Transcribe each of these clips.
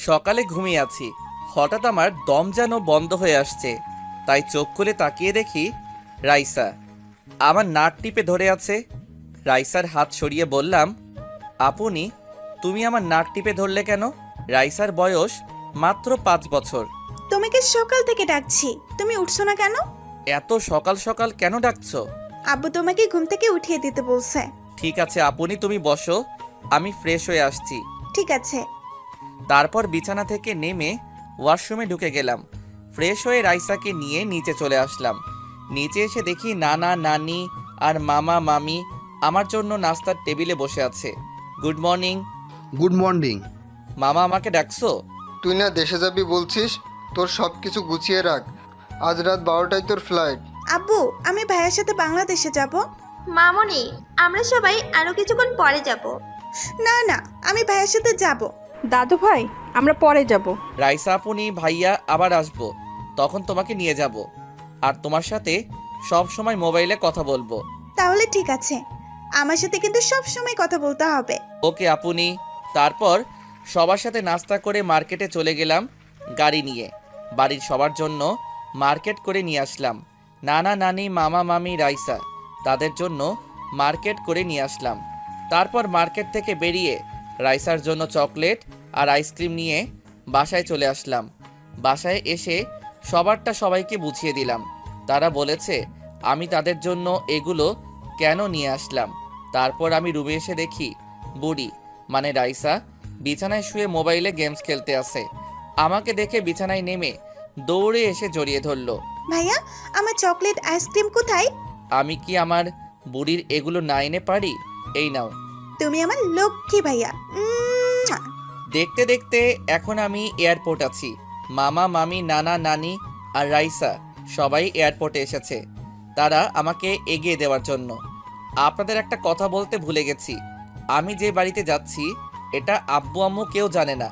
সকালে ঘুমিয়ে আছি, হঠাৎ আমার দম যেন বন্ধ হয়ে আসছে। তাই চোখ খুলে তাকিয়ে দেখি রাইসা আমার নাক টিপে ধরে আছে। রাইসার হাত সরিয়ে বললাম, আপনি তুমি আমার নাক টিপে ধরলে কেন? রাইসার বয়স মাত্র 5 বছর। তোমাকে সকাল থেকে ডাকছি, তুমি উঠছো না কেন? এত সকাল সকাল কেন ডাকছো? আব্বু তোমাকে ঘুম থেকে উঠিয়ে দিতে বলছে। ঠিক আছে আপনি তুমি বসো, আমি ফ্রেশ হয়ে আসছি। ঠিক আছে। তারপর বিছানা থেকে নেমে ওয়াশরুমে ঢুকে গেলাম। ফ্রেশ হয়ে রাইসাকে নিয়ে নিচে চলে আসলাম। নিচে এসে দেখি নানা নানি আর মামা মামি আমার জন্য নাস্তার টেবিলে বসে আছে। Good morning. Good morning. মামা আমাকে ডাকছো? তুই না দেশে যাবি বলছিস, তোর সব কিছু গুছিয়ে রাখ, আজ রাত 12টায় তোর ফ্লাইট। আব্বু, আমি ভাইয়ের সাথে বাংলাদেশে যাব। মামনি, আমরা সবাই আরো কিছুক্ষণ পরে যাব। না না, আমি ভাইয়ের সাথে যাব। দাদু ভাই, আমরা পরে যাব। রাইসা আপনি ভাইয়া আবার আসবো, তখন তোমাকে নিয়ে যাব আর তোমার সাথে সব সময় মোবাইলে কথা বলবো। তাহলে ঠিক আছে, আমার সাথে কিন্তু সব সময় কথা বলতে হবে। ওকে আপনি। তারপর সবার সাথে নাস্তা করে মার্কেটে চলে গেলাম গাড়ি নিয়ে। বাড়ির সবার জন্য মার্কেট করে নিয়ে আসলাম। নানা নানি মামা মামি রাইসা, তাদের জন্য মার্কেট করে নিয়ে আসলাম। তারপর মার্কেট থেকে বেরিয়ে রাইসার জন্য চকলেট আর আইসক্রিম নিয়ে বাসায় চলে আসলাম। বাসায় এসে সবারটা সবাইকে বুঝিয়ে দিলাম। তারা বলেছে আমি তাদের জন্য এগুলো কেন নিয়ে আসলাম। তারপর আমি রুমে এসে দেখি বুড়ি মানে রাইসা বিছানায় শুয়ে মোবাইলে গেমস খেলতে আছে। আমাকে দেখে বিছানায় নেমে দৌড়ে এসে জড়িয়ে ধরলো। ভাইয়া, আমার চকলেট আইসক্রিম কোথায়? আমি কি আমার বুড়ির এগুলো না এনে পারি? এই নাও। তুমি আমার লক্ষ্মী ভাইয়া। দেখতে দেখতে এখন আমি এয়ারপোর্ট আছি। মামা মামি নানা নানি আর রাইসা সবাই এয়ারপোর্টে এসেছে, তারা আমাকে এগিয়ে দেওয়ার জন্য। আপনাদের একটা কথা বলতে ভুলে গেছি, আমি যে বাড়িতে যাচ্ছি এটা আব্বু আম্মু কেউ জানে না।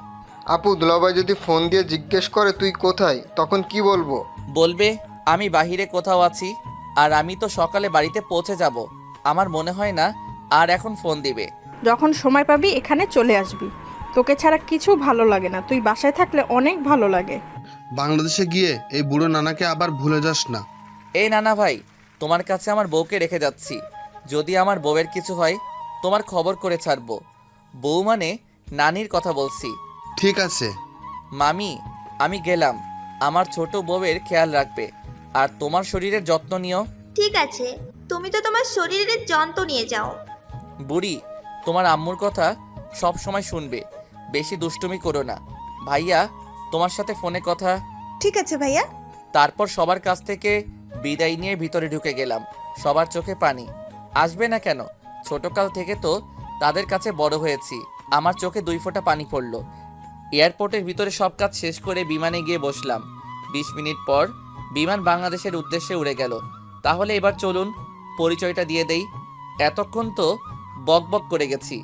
আপু, দুলাভাই যদি ফোন দিয়ে জিজ্ঞেস করে তুই কোথায়, তখন কি বলবো? বলবে আমি বাহিরে কোথাও আছি, আর আমি তো সকালে বাড়িতে পৌঁছে যাব। আমার মনে হয় না আর এখন ফোন দিবে। যখন সময় পাবি এখানে চলে আসবি। তোকে ছাড়া কিছু ভালো লাগে না, তুই বাসায় থাকলে অনেক ভালো লাগে। বাংলাদেশে গিয়ে এই বুড়ো নানাকে আবার ভুলে যাস না। এই নানা ভাই, তোমার কাছে আমার বউকে রেখে যাচ্ছি। যদি আমার বউয়ের কিছু হয় তোমার খবর করে ছাড়বো। বউ মানে নানির কথা বলছি। ঠিক আছে মামি, আমি গেলাম। আমার ছোট বউয়ের খেয়াল রাখবে আর তোমার শরীরের যত্ন নিও। ঠিক আছে, তুমি তো তোমার শরীরের যন্ত্র নিয়ে যাও। বুড়ি, তোমার আম্মুর কথা সব সময় শুনবে, বেশি দুষ্টুমি করো না। ভাইয়া, তোমার সাথে ফোনে কথা। ঠিক আছে ভাইয়া। তারপর সবার কাছ থেকে বিদায় নিয়ে ভিতরে ঢুকে গেলাম। সবার চোখে পানি। আসবে না কেন? ছোটকাল থেকে তো তাদের কাছে বড় হয়েছি। আমার চোখে 2 ফোঁটা পানি পড়ল। এয়ারপোর্টের ভিতরে সব কাজ শেষ করে বিমানে গিয়ে বসলাম। 20 মিনিট পর বিমান বাংলাদেশের উদ্দেশ্যে উড়ে গেল। তাহলে এবার চলুন পরিচয়টা দিয়ে দেই। এতক্ষণ তো বকবক করে গেছি,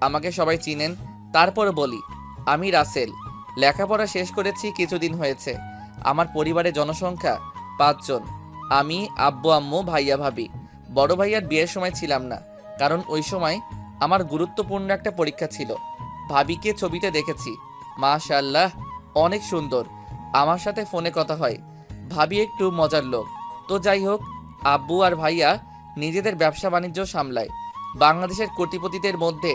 আমাকে সবাই চিনেন। তারপর বলি, আমি রাসেল। লেখাপড়া শেষ করেছি কিছুদিন হয়েছে। আমার পরিবারের জনসংখ্যা 5 জন। আমি, আব্বু আম্মু, ভাইয়া ভাবি। বড় ভাইয়ার বিয়ের সময় ছিলাম না, কারণ ওই সময় আমার গুরুত্বপূর্ণ একটা পরীক্ষা ছিল। ভাবিকে ছবিতে দেখেছি, মাশাআল্লাহ অনেক সুন্দর। আমার সাথে ফোনে কথা হয়। ভাবি একটু মজার লোক। তো যাই হোক, আব্বু আর ভাইয়া নিজেদের ব্যবসা বাণিজ্য সামলায়। বাংলাদেশের কোটিপতিদের মধ্যে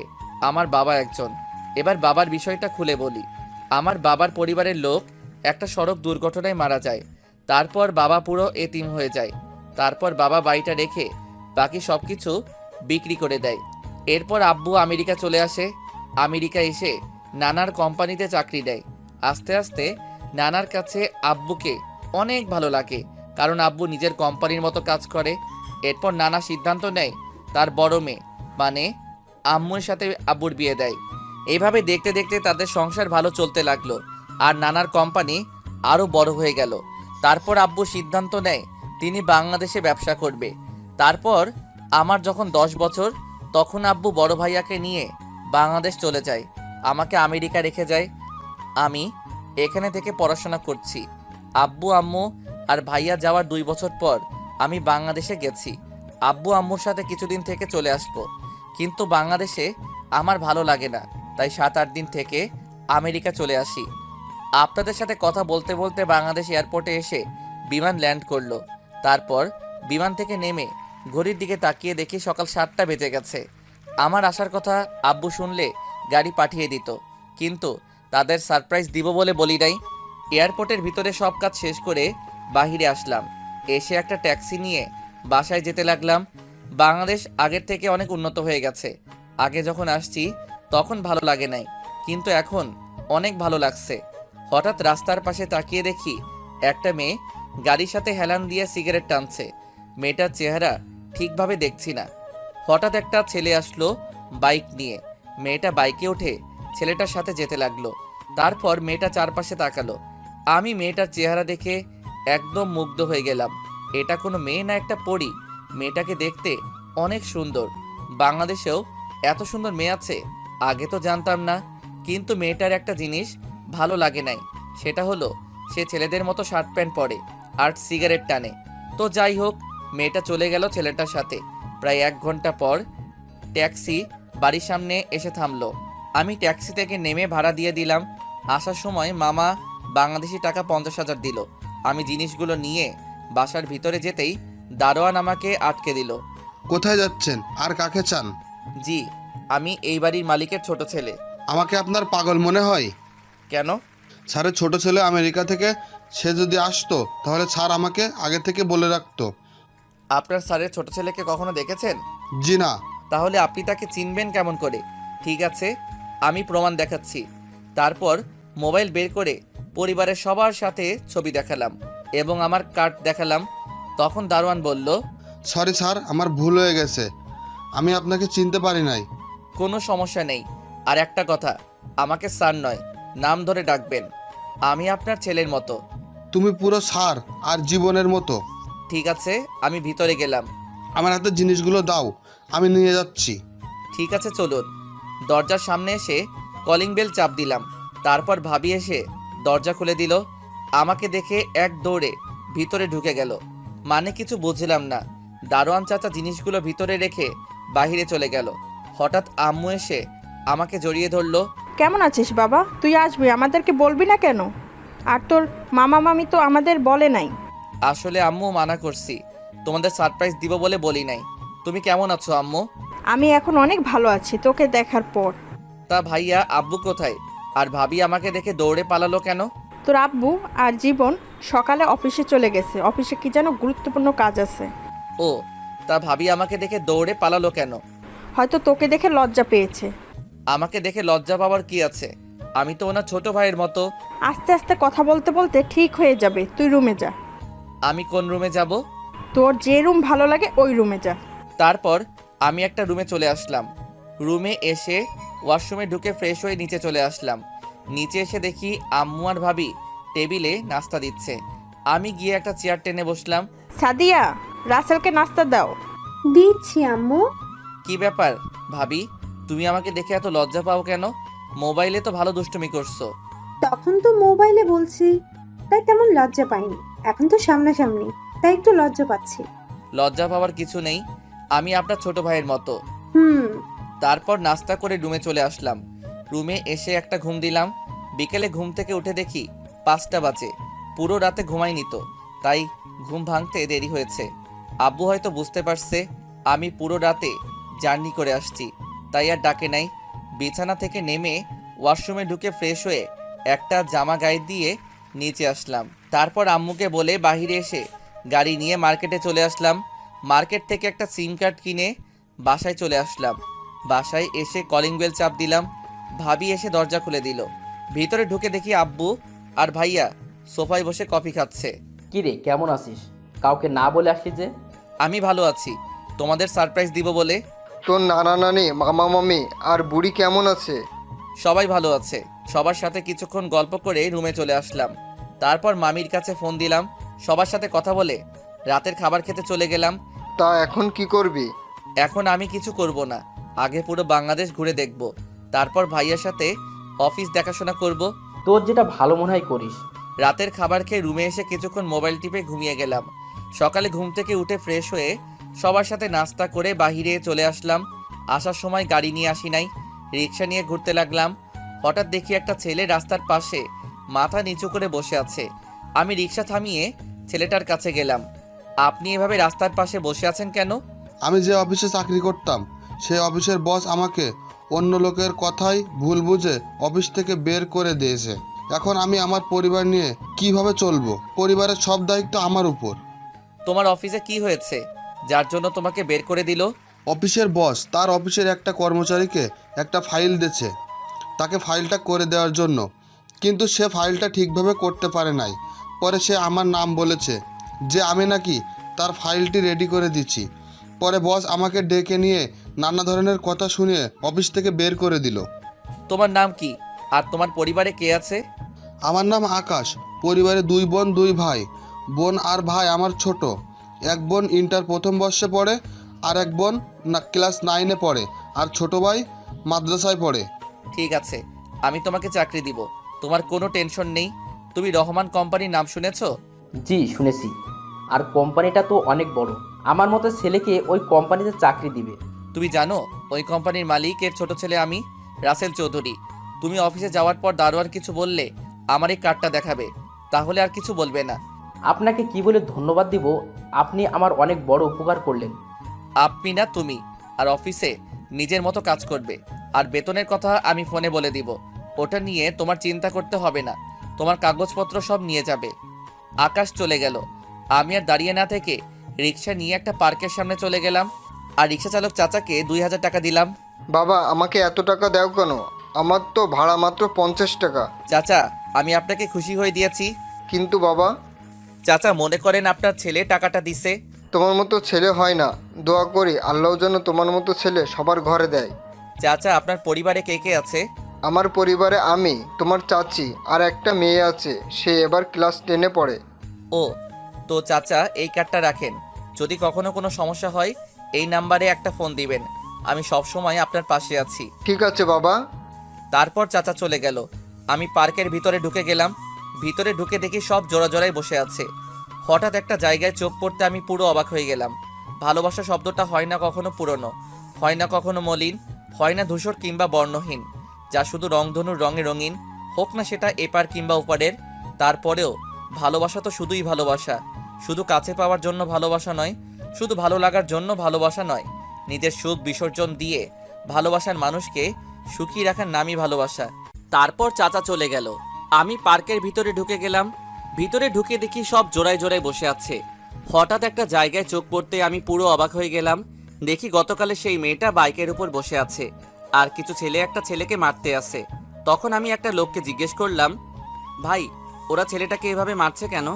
আমার বাবা একজন। এবার বাবার বিষয়টা খুলে বলি। আমার বাবার পরিবারের লোক একটা সড়ক দুর্ঘটনায় মারা যায়। তারপর বাবা পুরো এতিম হয়ে যায়। তারপর বাবা বাড়িটা রেখে বাকি সব কিছু বিক্রি করে দেয়। এরপর আব্বু আমেরিকা চলে আসে। আমেরিকা এসে নানার কোম্পানিতে চাকরি দেয়। আস্তে আস্তে নানার কাছে আব্বুকে অনেক ভালো লাগে, কারণ আব্বু নিজের কোম্পানির মতো কাজ করে। এরপর নানা সিদ্ধান্ত নেয় তার বড় মেয়ে মানে আম্মুর সাথে আব্বুর বিয়ে দেয়। এইভাবে দেখতে দেখতে তাদের সংসার ভালো চলতে লাগলো আর নানার কোম্পানি আরও বড় হয়ে গেল। তারপর আব্বু সিদ্ধান্ত নেয় তিনি বাংলাদেশে ব্যবসা করবে। তারপর আমার যখন 10 বছর, তখন আব্বু বড় ভাইয়াকে নিয়ে বাংলাদেশ চলে যায়, আমাকে আমেরিকা রেখে যায়। আমি এখানে থেকে পড়াশোনা করছি। আব্বু আম্মু আর ভাইয়া যাওয়ার 2 বছর পর আমি বাংলাদেশে গেছি। আব্বু আম্মুর সাথে কিছুদিন থেকে চলে আসবো, কিন্তু বাংলাদেশে আমার ভালো লাগে না, তাই 7-8 দিন থেকে আমেরিকা চলে আসি। আপনাদের সাথে কথা বলতে বলতে বাংলাদেশ এয়ারপোর্টে এসে বিমান ল্যান্ড করলো। তারপর বিমান থেকে নেমে ঘড়ির দিকে তাকিয়ে দেখি সকাল 7টা বেজে গেছে। আমার আসার কথা আব্বু শুনলে গাড়ি পাঠিয়ে দিত, কিন্তু তাদের সারপ্রাইজ দিব বলে বলি নাই। এয়ারপোর্টের ভিতরে সব কাজ শেষ করে বাহিরে আসলাম। এসে একটা ট্যাক্সি নিয়ে বাসায় যেতে লাগলাম। বাংলাদেশ আগের থেকে অনেক উন্নত হয়ে গেছে। আগে যখন আসছি তখন ভালো লাগে নাই, কিন্তু এখন অনেক ভালো লাগছে। হঠাৎ রাস্তার পাশে তাকিয়ে দেখি একটা মেয়ে গাড়ির সাথে হেলান দিয়ে সিগারেট টানছে। মেয়েটার চেহারা ঠিকভাবে দেখছি না। হঠাৎ একটা ছেলে আসলো বাইক নিয়ে। মেয়েটা বাইকে উঠে ছেলেটার সাথে যেতে লাগলো। তারপর মেয়েটা চারপাশে তাকালো। আমি মেয়েটার চেহারা দেখে একদম মুগ্ধ হয়ে গেলাম। এটা কোনো মেয়ে না, একটা পরী। মেয়েটাকে দেখতে অনেক সুন্দর। বাংলাদেশেও এত সুন্দর মেয়ে আছে আগে তো জানতাম না। কিন্তু মেয়েটার একটা জিনিস ভালো লাগে নাই, সেটা হলো সে ছেলেদের মতো শার্ট প্যান্ট পরে আর সিগারেট টানে। তো যাই হোক, মেয়েটা চলে গেল ছেলেটার সাথে। প্রায় 1 ঘন্টা পর ট্যাক্সি বাড়ির সামনে এসে থামলো। আমি ট্যাক্সি থেকে নেমে ভাড়া দিয়ে দিলাম। আসার সময় মামা বাংলাদেশি টাকা 50,000 দিল। আমি জিনিসগুলো নিয়ে বাসার ভিতরে যেতেই দারোয়ান আমাকে আটকে দিল। কোথায় যাচ্ছেন আর কাকে চান? জি, আমি এই বাড়ির মালিকের ছোট ছেলে। আমাকে আপনার পাগল মনে হয়? কেন? স্যারের ছোট ছেলে আমেরিকা থেকে, সে যদি আসতো তাহলে স্যার আমাকে আগে থেকে বলে রাখতো। আপনার স্যারের ছোট ছেলেকে কখনো দেখেছেন? জি না। তাহলে আপনি তাকে চিনবেন কেমন করে? ঠিক আছে, আমি প্রমাণ দেখাচ্ছি। তারপর মোবাইল বের করে পরিবারের সবার সাথে ছবি দেখালাম এবং আমার কার্ড দেখালাম। তখন দারোয়ান বলল, সরি স্যার, আমার ভুল হয়ে গেছে, আমি আপনাকে চিনতে পারি নাই। কোনো সমস্যা নেই। আর একটা কথা, আমাকে স্যার নয়, নাম ধরে ডাকবেন। আমি আপনার ছেলের মতো। তুমি পুরো স্যার আর জীবনের মতো। ঠিক আছে, আমি ভিতরে গেলাম। আমার হাতে জিনিসগুলো দাও, আমি নিয়ে যাচ্ছি। ঠিক আছে, চলুন। দরজার সামনে এসে কলিং বেল চাপ দিলাম। তারপর ভাবি এসে দরজা খুলে দিল। আমাকে দেখে এক দৌড়ে ভিতরে ঢুকে গেল। মানে কিছু বুঝলাম না। দারোয়ান চাচা জিনিসগুলো ভিতরে রেখে বাইরে চলে গেল। হঠাৎ আম্মু এসে আমাকে জড়িয়ে ধরলো। কেমন আছিস বাবা? তুই আসবি, আমাদেরকে বলবি না কেন? আর তোর মামা মামি তো আমাদের বলে নাই। আসলে আম্মু মানা করছি, তোমাদের সারপ্রাইজ দিব বলে বলি নাই। তুমি কেমন আছো আম্মু? আমি এখন অনেক ভালো আছি তোকে দেখার পর। তা ভাইয়া আব্বু কোথায়? আর ভাবি আমাকে দেখে দৌড়ে পালালো কেন? তোর আব্বু আর জীবন সকালে অফিসে চলে গেছে, অফিসে কি যেন গুরুত্বপূর্ণ কাজ আছে। ও, তা ভাবি আমাকে দেখে দৌড়ে পালালো কেন? হয়তো তোকে দেখে লজ্জা পেয়েছে। আমাকে দেখে লজ্জা পাওয়ার কি আছে? আমি তো ওনার ছোট ভাইয়ের মতো। আস্তে আস্তে কথা বলতে বলতে ঠিক হয়ে যাবে, তুই রুমে যা। আমি কোন রুমে যাব? তোর যে রুম ভালো লাগে ওই রুমে যা। তারপর আমি একটা রুমে চলে আসলাম। রুমে এসে ওয়াশরুমে ঢুকে ফ্রেশ হয়ে নিচে চলে আসলাম। নিচে এসে দেখি আম্মু আর ভাবি টেবিলে নাস্তা দিচ্ছে। আমি গিয়ে একটা চেয়ার টেনে বসলাম। সাদিয়া, রাসেলকে নাস্তা দাও। দিচ্ছি আম্মু। কি ব্যাপার ভাবি, তুমি আমাকে দেখে এত লজ্জা পাও কেন? মোবাইলে তো ভালো দুষ্টুমি করছো। তখন তো মোবাইলে বলছি, তাই তেমন লজ্জা পাইনি। এখন তো সামনাসামনি, তাই একটু লজ্জা পাচ্ছি। লজ্জা পাওয়ার কিছু নেই, আমি আপনার ছোট ভাইয়ের মতো। তারপর নাস্তা করে রুমে চলে আসলাম। রুমে এসে একটা ঘুম দিলাম। বিকেলে ঘুম থেকে উঠে দেখি 5টা বাজে। পুরো রাতে ঘুমাইনি তো, তাই ঘুম ভাঙতে দেরি হয়েছে। আব্বু হয়তো বুঝতে পারছে আমি পুরো রাতে জার্নি করে আসছি, তাই আর ডাকে নাই। বিছানা থেকে নেমে ওয়াশরুমে ঢুকে ফ্রেশ হয়ে একটা জামা গায়ে দিয়ে নিচে আসলাম। তারপর আম্মুকে বলে বাইরে এসে গাড়ি নিয়ে মার্কেটে চলে আসলাম। মার্কেট থেকে একটা সিম কার্ড কিনে বাসায় চলে আসলাম। বাসায় এসে কলিং বেল চাপ দিলাম। ভাবি এসে দরজা খুলে দিল। ভিতরে ঢুকে দেখি আব্বু আর ভাইয়া সোফায় বসে কফি খাচ্ছে। কিরে, কেমন আছিস? কাউকে না বলে আসিস যে? আমি ভালো আছি, তোমাদের সারপ্রাইজ দিব বলে। তোর নানা নানি, মামা মামি আর বুড়ি কেমন আছে? সবাই ভালো আছে। সবার সাথে কিছুক্ষণ গল্প করে রুমে চলে আসলাম। তারপর মামির কাছে ফোন দিলাম। সবার সাথে কথা বলে রাতের খাবার খেতে চলে গেলাম। তা এখন কি করবি? এখন আমি কিছু করব না, আগে পুরো বাংলাদেশ ঘুরে দেখব। তারপর ভাইয়ার সাথে অফিস দেখাশোনা করব। তোর যেটা ভালো মনে হয় করিস। রাতের খাবার খেয়ে রুমে এসে কিছুক্ষণ মোবাইল টিপে ঘুমিয়ে গেলাম। সকালে ঘুম থেকে উঠে ফ্রেশ হয়ে সবার সাথে নাস্তা করে বাহিরে চলে আসলাম। আসার সময় গাড়ি নিয়ে আসি নাই, রিক্সা নিয়ে ঘুরতে লাগলাম। হঠাৎ দেখি একটা ছেলে রাস্তার পাশে মাথা নিচু করে বসে আছে। আমি রিক্সা থামিয়ে ছেলেটার কাছে গেলাম। আপনি এভাবে রাস্তার পাশে বসে আছেন কেন? আমি যে অফিসে চাকরি করতাম সেই অফিসের বস আমাকে অন্য লোকের কথাই ভুল বুঝে অফিস থেকে বের করে দিয়েছে। এখন আমি আমার পরিবার নিয়ে কিভাবে চলবো? পরিবারের সব দায়িত্ব আমার উপর। তোমার অফিসে কি হয়েছে যার জন্য তোমাকে বের করে দিল? অফিসের বস তার অফিসের একটা কর্মচারীকে একটা ফাইল দিয়েছে, তাকে ফাইলটা করে দেওয়ার জন্য, কিন্তু সে ফাইলটা ঠিকভাবে করতে পারে নাই। পরে সে আমার নাম বলেছে যে আমি নাকি তার ফাইলটি রেডি করে দিচ্ছি। পরে বস আমাকে ডেকে নিয়ে নানা ধরনের কথা শুনিয়ে অফিস থেকে বের করে দিল। তোমার নাম কি আর তোমার পরিবারে কে আছে? আমার নাম আকাশ। পরিবারে 2 বোন 2 ভাই। বোন আর ভাই আমার ছোট। এক বোন ইন্টার প্রথম বর্ষে পড়ে, আর এক বোন ক্লাস 9-এ পড়ে, আর ছোট ভাই মাদ্রাসায় পড়ে। ঠিক আছে, আমি তোমাকে চাকরি দিব, তোমার কোনো টেনশন নেই। তুমি রহমান কোম্পানির নাম শুনেছো? জি শুনেছি, আর কোম্পানিটা তো অনেক বড়। আমার মতো ছেলেকে ওই কোম্পানিতে চাকরি দিবে। তুমি জানো ওই কোম্পানির মালিকের ছোট ছেলে আমি, রাসেল চৌধুরী। তুমি অফিসে যাওয়ার পর দারোয়ান কিছু বললে আমার এই কার্ডটা দেখাবে, তাহলে আর কিছু বলবে না। আপনাকে কি বলে ধন্যবাদ দিব? আপনি আমার অনেক বড় উপকার করলেন। আপনি না তুমি, আর অফিসে নিজের মতো কাজ করবে। আর বেতনের কথা আমি ফোনে বলে দিব, ওটা নিয়ে তোমার চিন্তা করতে হবে না। তোমার কাগজপত্র সব নিয়ে যাবে। আকাশ চলে গেল। আমি আর দাঁড়িয়ে না থেকে রিক্সা নিয়ে একটা পার্কের সামনে চলে গেলাম, আর রিক্সা চালক চাচাকে 2000 টাকা দিলাম। বাবা, আমাকে এত টাকা দাও কেন? আমার তো ভাড়া মাত্র 50 টাকা। চাচা, আমি আপনাকে খুশি হয়ে দিয়েছি। কিন্তু বাবা, চাচা মনে করেন আপনার ছেলে টাকাটা দিছে। তোমার মতো ছেলে হয় না। দোয়া করি আল্লাহ যেন তোমার মতো ছেলে সবার ঘরে দেয়। চাচা, আপনার পরিবারে কে কে আছে? আমার পরিবারে আমি, তোমার চাচি, আর একটা মেয়ে আছে। সে এবার ক্লাস 10-এ পড়ে। ও, তো চাচা এই কার্ডটা রাখেন। যদি কখনো কোনো সমস্যা হয় এই নাম্বারে একটা ফোন দিবেন, আমি সব সময় আপনার পাশে আছি। ঠিক আছে বাবা। তারপর চাচা চলে গেল। আমি পার্কের ভিতরে ঢুকে গেলাম। ভিতরে ঢুকে দেখি সব জোড়া জোড়ায় বসে আছে। হঠাৎ একটা জায়গায় চোখ পড়তে আমি পুরো অবাক হয়ে গেলাম। ভালোবাসা শব্দটা হয় না কখনো পুরনো, হয় না কখনো মলিন, হয় না ধূসর কিংবা বর্ণহীন, যা শুধু রংধনুর রঙে রঙিন, হোক না সেটা এপার কিংবা ওপারের। তারপরেও ভালোবাসা তো শুধুই ভালোবাসা। শুধু কাছে পাওয়ার জন্য ভালোবাসা নয়, শুধু ভালো লাগার জন্য ভালোবাসা নয়। নিজের সুখ বিসর্জন দিয়ে ভালোবাসার মানুষকে সুখী রাখার নামই ভালোবাসা। তারপর চাচা চলে গেল। আমি পার্কের ভিতরে ঢুকে গেলাম। ভিতরে ঢুকে দেখি সব জোড়ায় জোড়ায় বসে আছে। হঠাৎ একটা জায়গায় চোখ পড়তে আমি পুরো অবাক হয়ে গেলাম। দেখি গতকালে সেই মেয়েটা বাইকের উপর বসে আছে, আর কিছু ছেলে একটা ছেলেকে মারতে আসে। তখন আমি একটা লোককে জিজ্ঞেস করলাম, ভাই, ওরা ছেলেটাকে এভাবে মারছে কেন?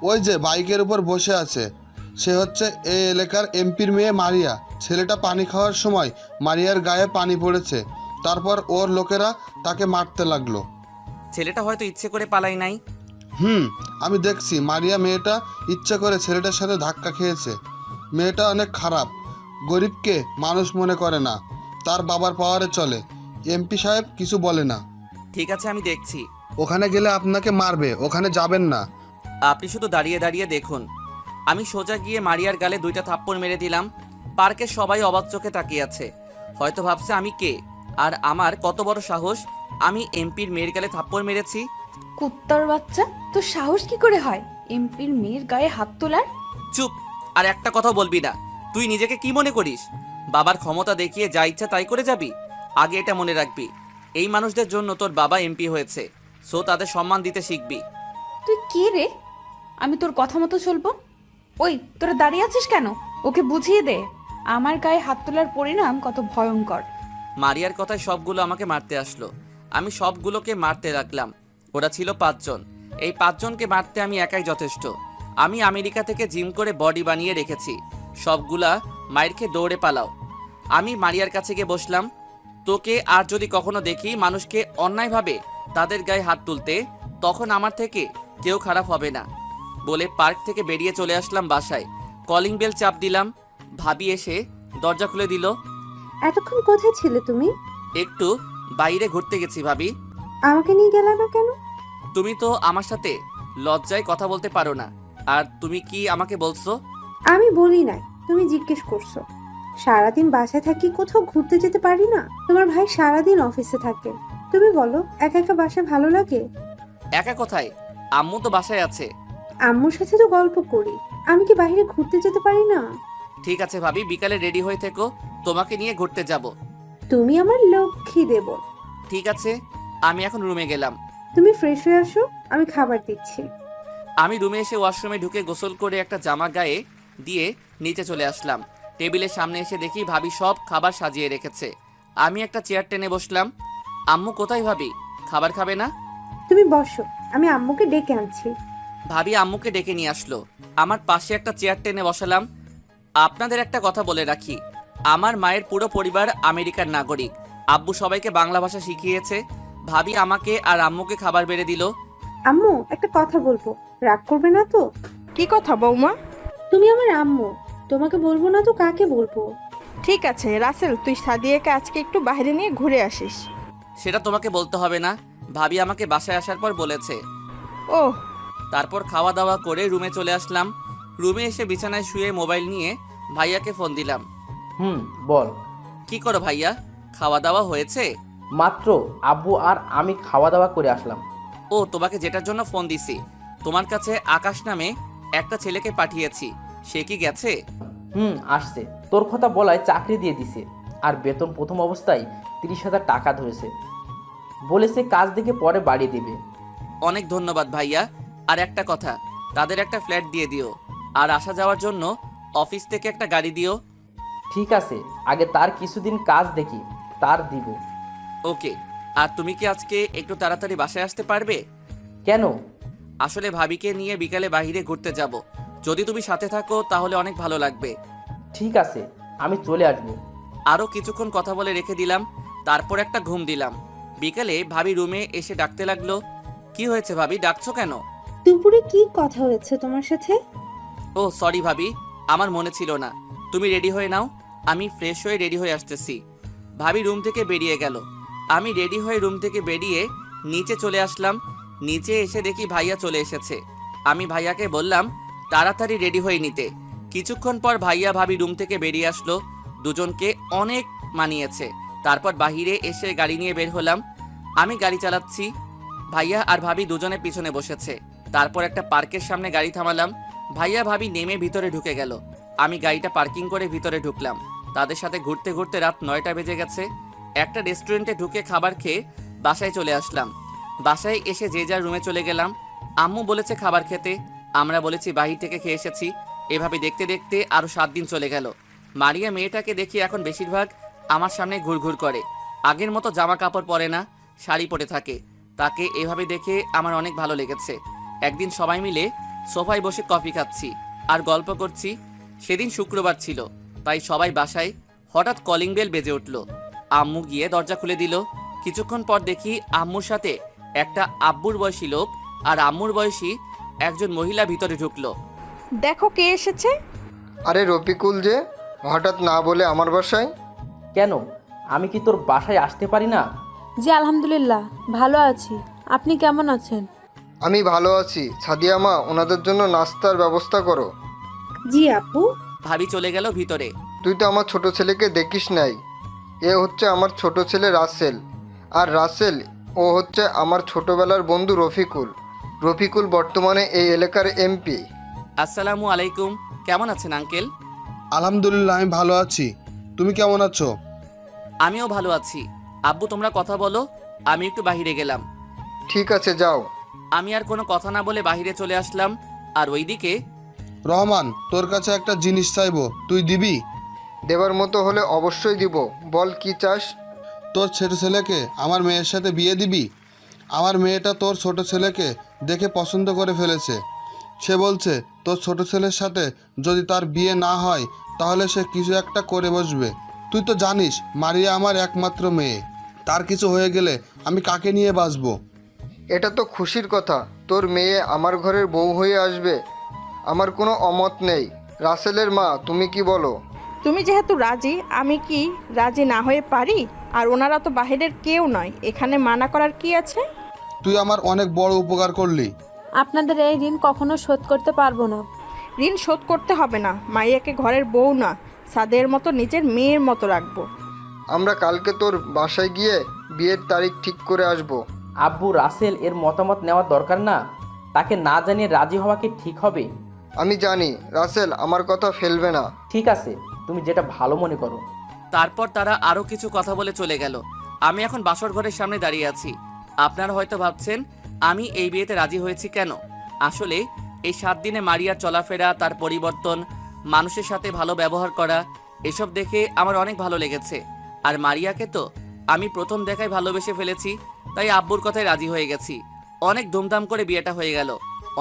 ওই যে বাইকের উপর বসে আছে, সে হচ্ছে এই এলাকার এমপির মেয়ে মারিয়া। ছেলেটা পানি খাওয়ার সময় মারিয়ার গায়ে পানি পড়েছে, তারপর ওর লোকেরা তাকে মারতে লাগলো। ছেলেটা হয়তো ইচ্ছে করে পালাই নাই। আমি দেখছি মারিয়া মেয়েটা ইচ্ছা করে ছেলেটার সাথে ধাক্কা খেয়েছে। মেয়েটা অনেক খারাপ, গরিবকে মানুষ মনে করে না, তার বাবার পাওয়ারে চলে। এমপি সাহেব কিছু বলে না। ঠিক আছে, আমি দেখছি। ওখানে গেলে আপনাকে মারবে, ওখানে যাবেন না। আপনি শুধু দাঁড়িয়ে দাঁড়িয়ে দেখুন। আমি সোজা গিয়ে মারিয়ার গালে 2টা থাপ্পড় মেরে দিলাম। পার্কের সবাই অবাক চোখে তাকিয়ে আছে, হয়তো ভাবছে আমি কে আর আমার কত বড় সাহস আমি এমপির মেয়ের গালে থাপ্পড় মেরেছি। কুত্তার বাচ্চা, তোর সাহস কি করে হয় এমপির মেয়ের গায়ে হাত তোলার? চুপ, আর একটা কথা বলবি না। তুই নিজেকে কি মনে করিস? বাবার ক্ষমতা দেখিয়ে যা ইচ্ছা তাই করে যাবি? আগে এটা মনে রাখবি, এই মানুষদের জন্য তোর বাবা এমপি হয়েছে, সো তাদের সম্মান দিতে শিখবি। তুই কে রে? আমি তোর কথা মতো চলবো? ওই, তোরা দাঁড়িয়ে আছিস কেন? ওকে বুঝিয়ে দে আমার গায়ে হাত তোলার পরিণাম কত ভয়ঙ্কর। মারিয়ার কথায় সবগুলো আমাকে মারতে আসলো। আমি সবগুলোকে মারতে লাগলাম। ওরা ছিল 5 জন। এই 5 জনকে মারতে আমি একাই যথেষ্ট। আমি আমেরিকা থেকে জিম করে বডি বানিয়ে রেখেছি। সবগুলা মায়ের খেয়ে দৌড়ে পালাও। আমি মারিয়ার কাছে গিয়ে বসলাম। তোকে আর যদি কখনো দেখি মানুষকে অন্যায়ভাবে তাদের গায়ে হাত তুলতে, তখন আমার থেকে কেউ খারাপ হবে না বলে পার্ক থেকে বেরিয়ে চলে আসলাম বাসায়। কলিং বেল চাপ দিলাম। ভাবি এসে দরজা খুলে দিল। এতক্ষণ কোথায় ছিলে তুমি? একটু বাইরে ঘুরতে গেছি ভাবি। আমাকে নিয়ে গেলে না কেন? তুমি তো আমার সাথে লজ্জায় কথা বলতে পারো না, আর তুমি কি আমাকে বলছো? আমি বলি নাই, তুমি জিজ্ঞেস করছো। সারাদিন বাসায় থাকি, কোথাও ঘুরতে যেতে পারি না। তোমার ভাই সারাদিন অফিসে থাকে। তুমি বলো, একা একা বাসায় ভালো লাগে? একা কোথায়? আম্মু তো বাসায় আছে। আম্মুর সাথে তো গল্প করি। আমি কি বাইরে ঘুরতে যেতে পারি না? ঠিক আছে ভাবি, বিকালে রেডি হয়ে থেকো, তোমাকে নিয়ে ঘুরতে যাব। তুমি আমার লক্ষ্মী দেব। ঠিক আছে, আমি এখন রুমে গেলাম। তুমি ফ্রেশ হয়ে আসো, আমি খাবার দিচ্ছি। আমি রুমে এসে ওয়াশরুমে ঢুকে গোসল করে একটা জামা গায়ে দিয়ে নিচে চলে আসলাম। টেবিলের সামনে এসে দেখি ভাবি সব খাবার সাজিয়ে রেখেছে। আমি একটা চেয়ার টেনে বসলাম। আম্মু কোথায় ভাবি? খাবার খাবে না? তুমি বসো, আমি আম্মুকে ডেকে আনছি। ভাবি আম্মুকে ডেকে নিয়ে আসলো। আমার পাশে একটা চেয়ার টেনে বসালাম। আপনাদের একটা কথা বলে রাখি, আমার মায়ের পুরো পরিবার আমেরিকার নাগরিক। আব্বু সবাইকে বাংলা ভাষা শিখিয়েছে। ভাবি আমাকে আর আম্মুকে খাবার বেড়ে দিল। আম্মু, একটা কথা বলবো, রাগ করবে না তো? কি কথা বৌমা? তুমি আমার আম্মু, তোমাকে বলবো না তো কাকে বলবো? ঠিক আছে রাসেল, তুই সাদিয়াকে আজকে একটু বাইরে নিয়ে ঘুরে আসিস। সেটা তোমাকে বলতে হবে না, ভাবি আমাকে বাসায় আসার পর বলেছে। ওহ, তারপর খাওয়া দাওয়া করে রুমে চলে আসলাম। রুমে এসে বিছানায় শুয়ে মোবাইল নিয়ে ভাইয়াকে ফোন দিলাম। বল। কি করো ভাইয়া, খাওয়া দাওয়া হয়েছে? মাত্র আব্বু আর আমি খাওয়া দাওয়া করে আসলাম। ও, তোমাকে যেটার জন্য ফোন দিছি, তোমার কাছে আকাশ নামে একটা ছেলেকে পাঠিয়েছি, সে কি গেছে? আসছে। তোর কথা বলায় চাকরি দিয়ে দিছে, আর বেতন প্রথম অবস্থায় 30,000 টাকা ধরেছে। বলেছে কাজ দেখে পরে বাড়িয়ে দেবে। অনেক ধন্যবাদ ভাইয়া। আর একটা কথা, তাদের একটা ফ্ল্যাট দিয়ে দিও, আর আসা যাওয়ার জন্য অফিস থেকে একটা গাড়ি দিও। ঠিক আছে, আগে তার কিছুদিন কাজ দেখি, তার দিব। ওকে। আর তুমি কি আজকে একটু তাড়াতাড়ি বাসায় আসতে পারবে? কেন? আসলে ভাবিকে নিয়ে বিকালে বাইরে ঘুরতে যাব, যদি তুমি সাথে থাকো তাহলে অনেক ভালো লাগবে। ঠিক আছে, আমি চলে আসবো। আরও কিছুক্ষণ কথা বলে রেখে দিলাম, তারপর একটা ঘুম দিলাম। বিকালে ভাবি রুমে এসে ডাকতে লাগলো। কি হয়েছে ভাবি, ডাকছো কেন? দুপুরে কি কথা হয়েছে তোমার সাথে? ও সরি ভাবি, আমার মনে ছিল না। তুমি রেডি হয়ে নাও, আমি ফ্রেশ হয়ে রেডি হয়ে আসতেছি। ভাবি রুম থেকে বেরিয়ে গেল। আমি রেডি হয়ে রুম থেকে বেরিয়ে নিচে চলে আসলাম। নিচে এসে দেখি ভাইয়া চলে এসেছে। আমি ভাইয়াকে বললাম তাড়াতাড়ি রেডি হয়ে নিতে। কিছুক্ষণ পর ভাইয়া ভাবি রুম থেকে বেরিয়ে আসলো। দুজনকে অনেক মানিয়েছে। তারপর বাহিরে এসে গাড়ি নিয়ে বের হলাম। আমি গাড়ি চালাচ্ছি, ভাইয়া আর ভাবি দুজনে পিছনে বসেছে। তারপর একটা পার্কের সামনে গাড়ি থামালাম। ভাইয়া ভাবি নেমে ভিতরে ঢুকে গেল। আমি গাড়িটা পার্কিং করে ভিতরে ঢুকলাম। তাদের সাথে ঘুরতে ঘুরতে রাত 9টা বেজে গেছে। একটা রেস্টুরেন্টে ঢুকে খাবার খেয়ে বাসায় চলে আসলাম। বাসায় এসে যে যার রুমে চলে গেলাম। আম্মু বলেছে খাবার খেতে, আমরা বলেছি বাহির থেকে খেয়ে এসেছি। এভাবে দেখতে দেখতে আরও 7 দিন চলে গেল। মারিয়া মেয়েটাকে দেখি এখন বেশিরভাগ আমার সামনে ঘুরঘুর করে। আগের মতো জামা কাপড় পরে না, শাড়ি পরে থাকে। তাকে এভাবে দেখে আমার অনেক ভালো লেগেছে। একদিন সবাই মিলে সোফায় বসে কফি খাচ্ছি আর গল্প করছি। সেদিন শুক্রবার ছিল, তাই সবাই বাসায়। হঠাৎ কলিং বেল বেজে উঠল। আম্মু গিয়ে দরজা খুলে দিল। কিছুক্ষণ পর দেখি আম্মুর সাথে একটা আব্বুর বয়সী লোক আর আম্মুর বয়সী একজন মহিলা ভিতরে ঢুকলো। দেখো কে এসেছে। আরে রফিকুল যে, হঠাৎ না বলে আমার বাসায়? কেন, আমি কি তোর বাসায় আসতে পারি না? জি আলহামদুলিল্লাহ ভালো আছি, আপনি কেমন আছেন? আমি ভালো আছি। সাদিয়া মা, ওনাদের জন্য নাস্তার ব্যবস্থা করো। জি আপু। ভাবি চলে গেল ভিতরে। তুই তো আমার ছোট ছেলেকে দেখিস নাই। এ হচ্ছে আমার ছোট ছেলে রাসেল, আর রাসেল ও হচ্ছে আমার ছোটবেলার বন্ধু রফিকুল। রফিকুল বর্তমানে এই এলাকার এমপি। আসসালামু আলাইকুম, কেমন আছেন আঙ্কেল? আলহামদুলিল্লাহ, আমি ভালো আছি। তুমি কেমন আছো? আমিও ভালো আছি। আব্বু তোমরা কথা বলো, আমি একটু বাইরে গেলাম। ঠিক আছে, যাও। আমি আর কোনো কথা না বলে বাইরে চলে আসলাম। আর ওইদিকে রহমান, তোর কাছে একটা জিনিস চাইবো, তুই দিবি? দেবার মতো হলে অবশ্যই দিব, বল কি চাস। তোর ছোট ছেলেকে আমার মেয়ের সাথে বিয়ে দিবি? আমার মেয়েটা তোর ছোট ছেলেকে দেখে পছন্দ করে ফেলেছে। সে বলছে তোর ছোট ছেলের সাথে যদি তার বিয়ে না হয় তাহলে সে কিছু একটা করে বসবে। তুই তো জানিস মারিয়া আমার একমাত্র মেয়ে, তার কিছু হয়ে গেলে আমি কাকে নিয়ে বাঁচবো? এটা তো খুশির কথা, তোর মেয়ে আমার ঘরের বউ হয়ে আসবে। আমার কোনো অমত নেই। রাসেলের মা, তুমি কি বলো? তুমি যেহেতু রাজি, আমি কি রাজি না হয়ে পারি? আর ওনারা তো বাহিরের কেউ নয়, এখানে মানা করার কি আছে? তুই আমার অনেক বড় উপকার করলি। আপনাদের এই ঋণ কখনো শোধ করতে পারবো না। ঋণ শোধ করতে হবে না, মাইয়াকে ঘরের বউ না সাদের মতো নিজের মেয়ের মতো রাখবো। আমরা কালকে তোর বাসায় গিয়ে বিয়ের তারিখ ঠিক করে আসব। আব্বু, রাসেল এর মতামত নেওয়ার দরকার না? তাকে না জানিয়ে রাজি হওয়া কি ঠিক হবে? আমি জানি রাসেল আমার কথা ফেলবে না। ঠিক আছে, তুমি যেটা ভালো মনে করো। তারপর তারা আরও কিছু কথা বলে চলে গেল। আমি এখন বাসর ঘরের সামনে দাঁড়িয়ে আছি। আপনারা হয়তো ভাবছেন আমি এই বিয়েতে রাজি হয়েছি কেন। আসলে এই 7 দিনে মারিয়ার চলাফেরা, তার পরিবর্তন, মানুষের সাথে ভালো ব্যবহার করা, এসব দেখে আমার অনেক ভালো লেগেছে। আর মারিয়াকে তো আমি প্রথম দেখায় ভালোবেসে ফেলেছি, তাই আব্বুর কথায় রাজি হয়ে গেছি। অনেক ধুমধাম করে বিয়েটা হয়ে গেল।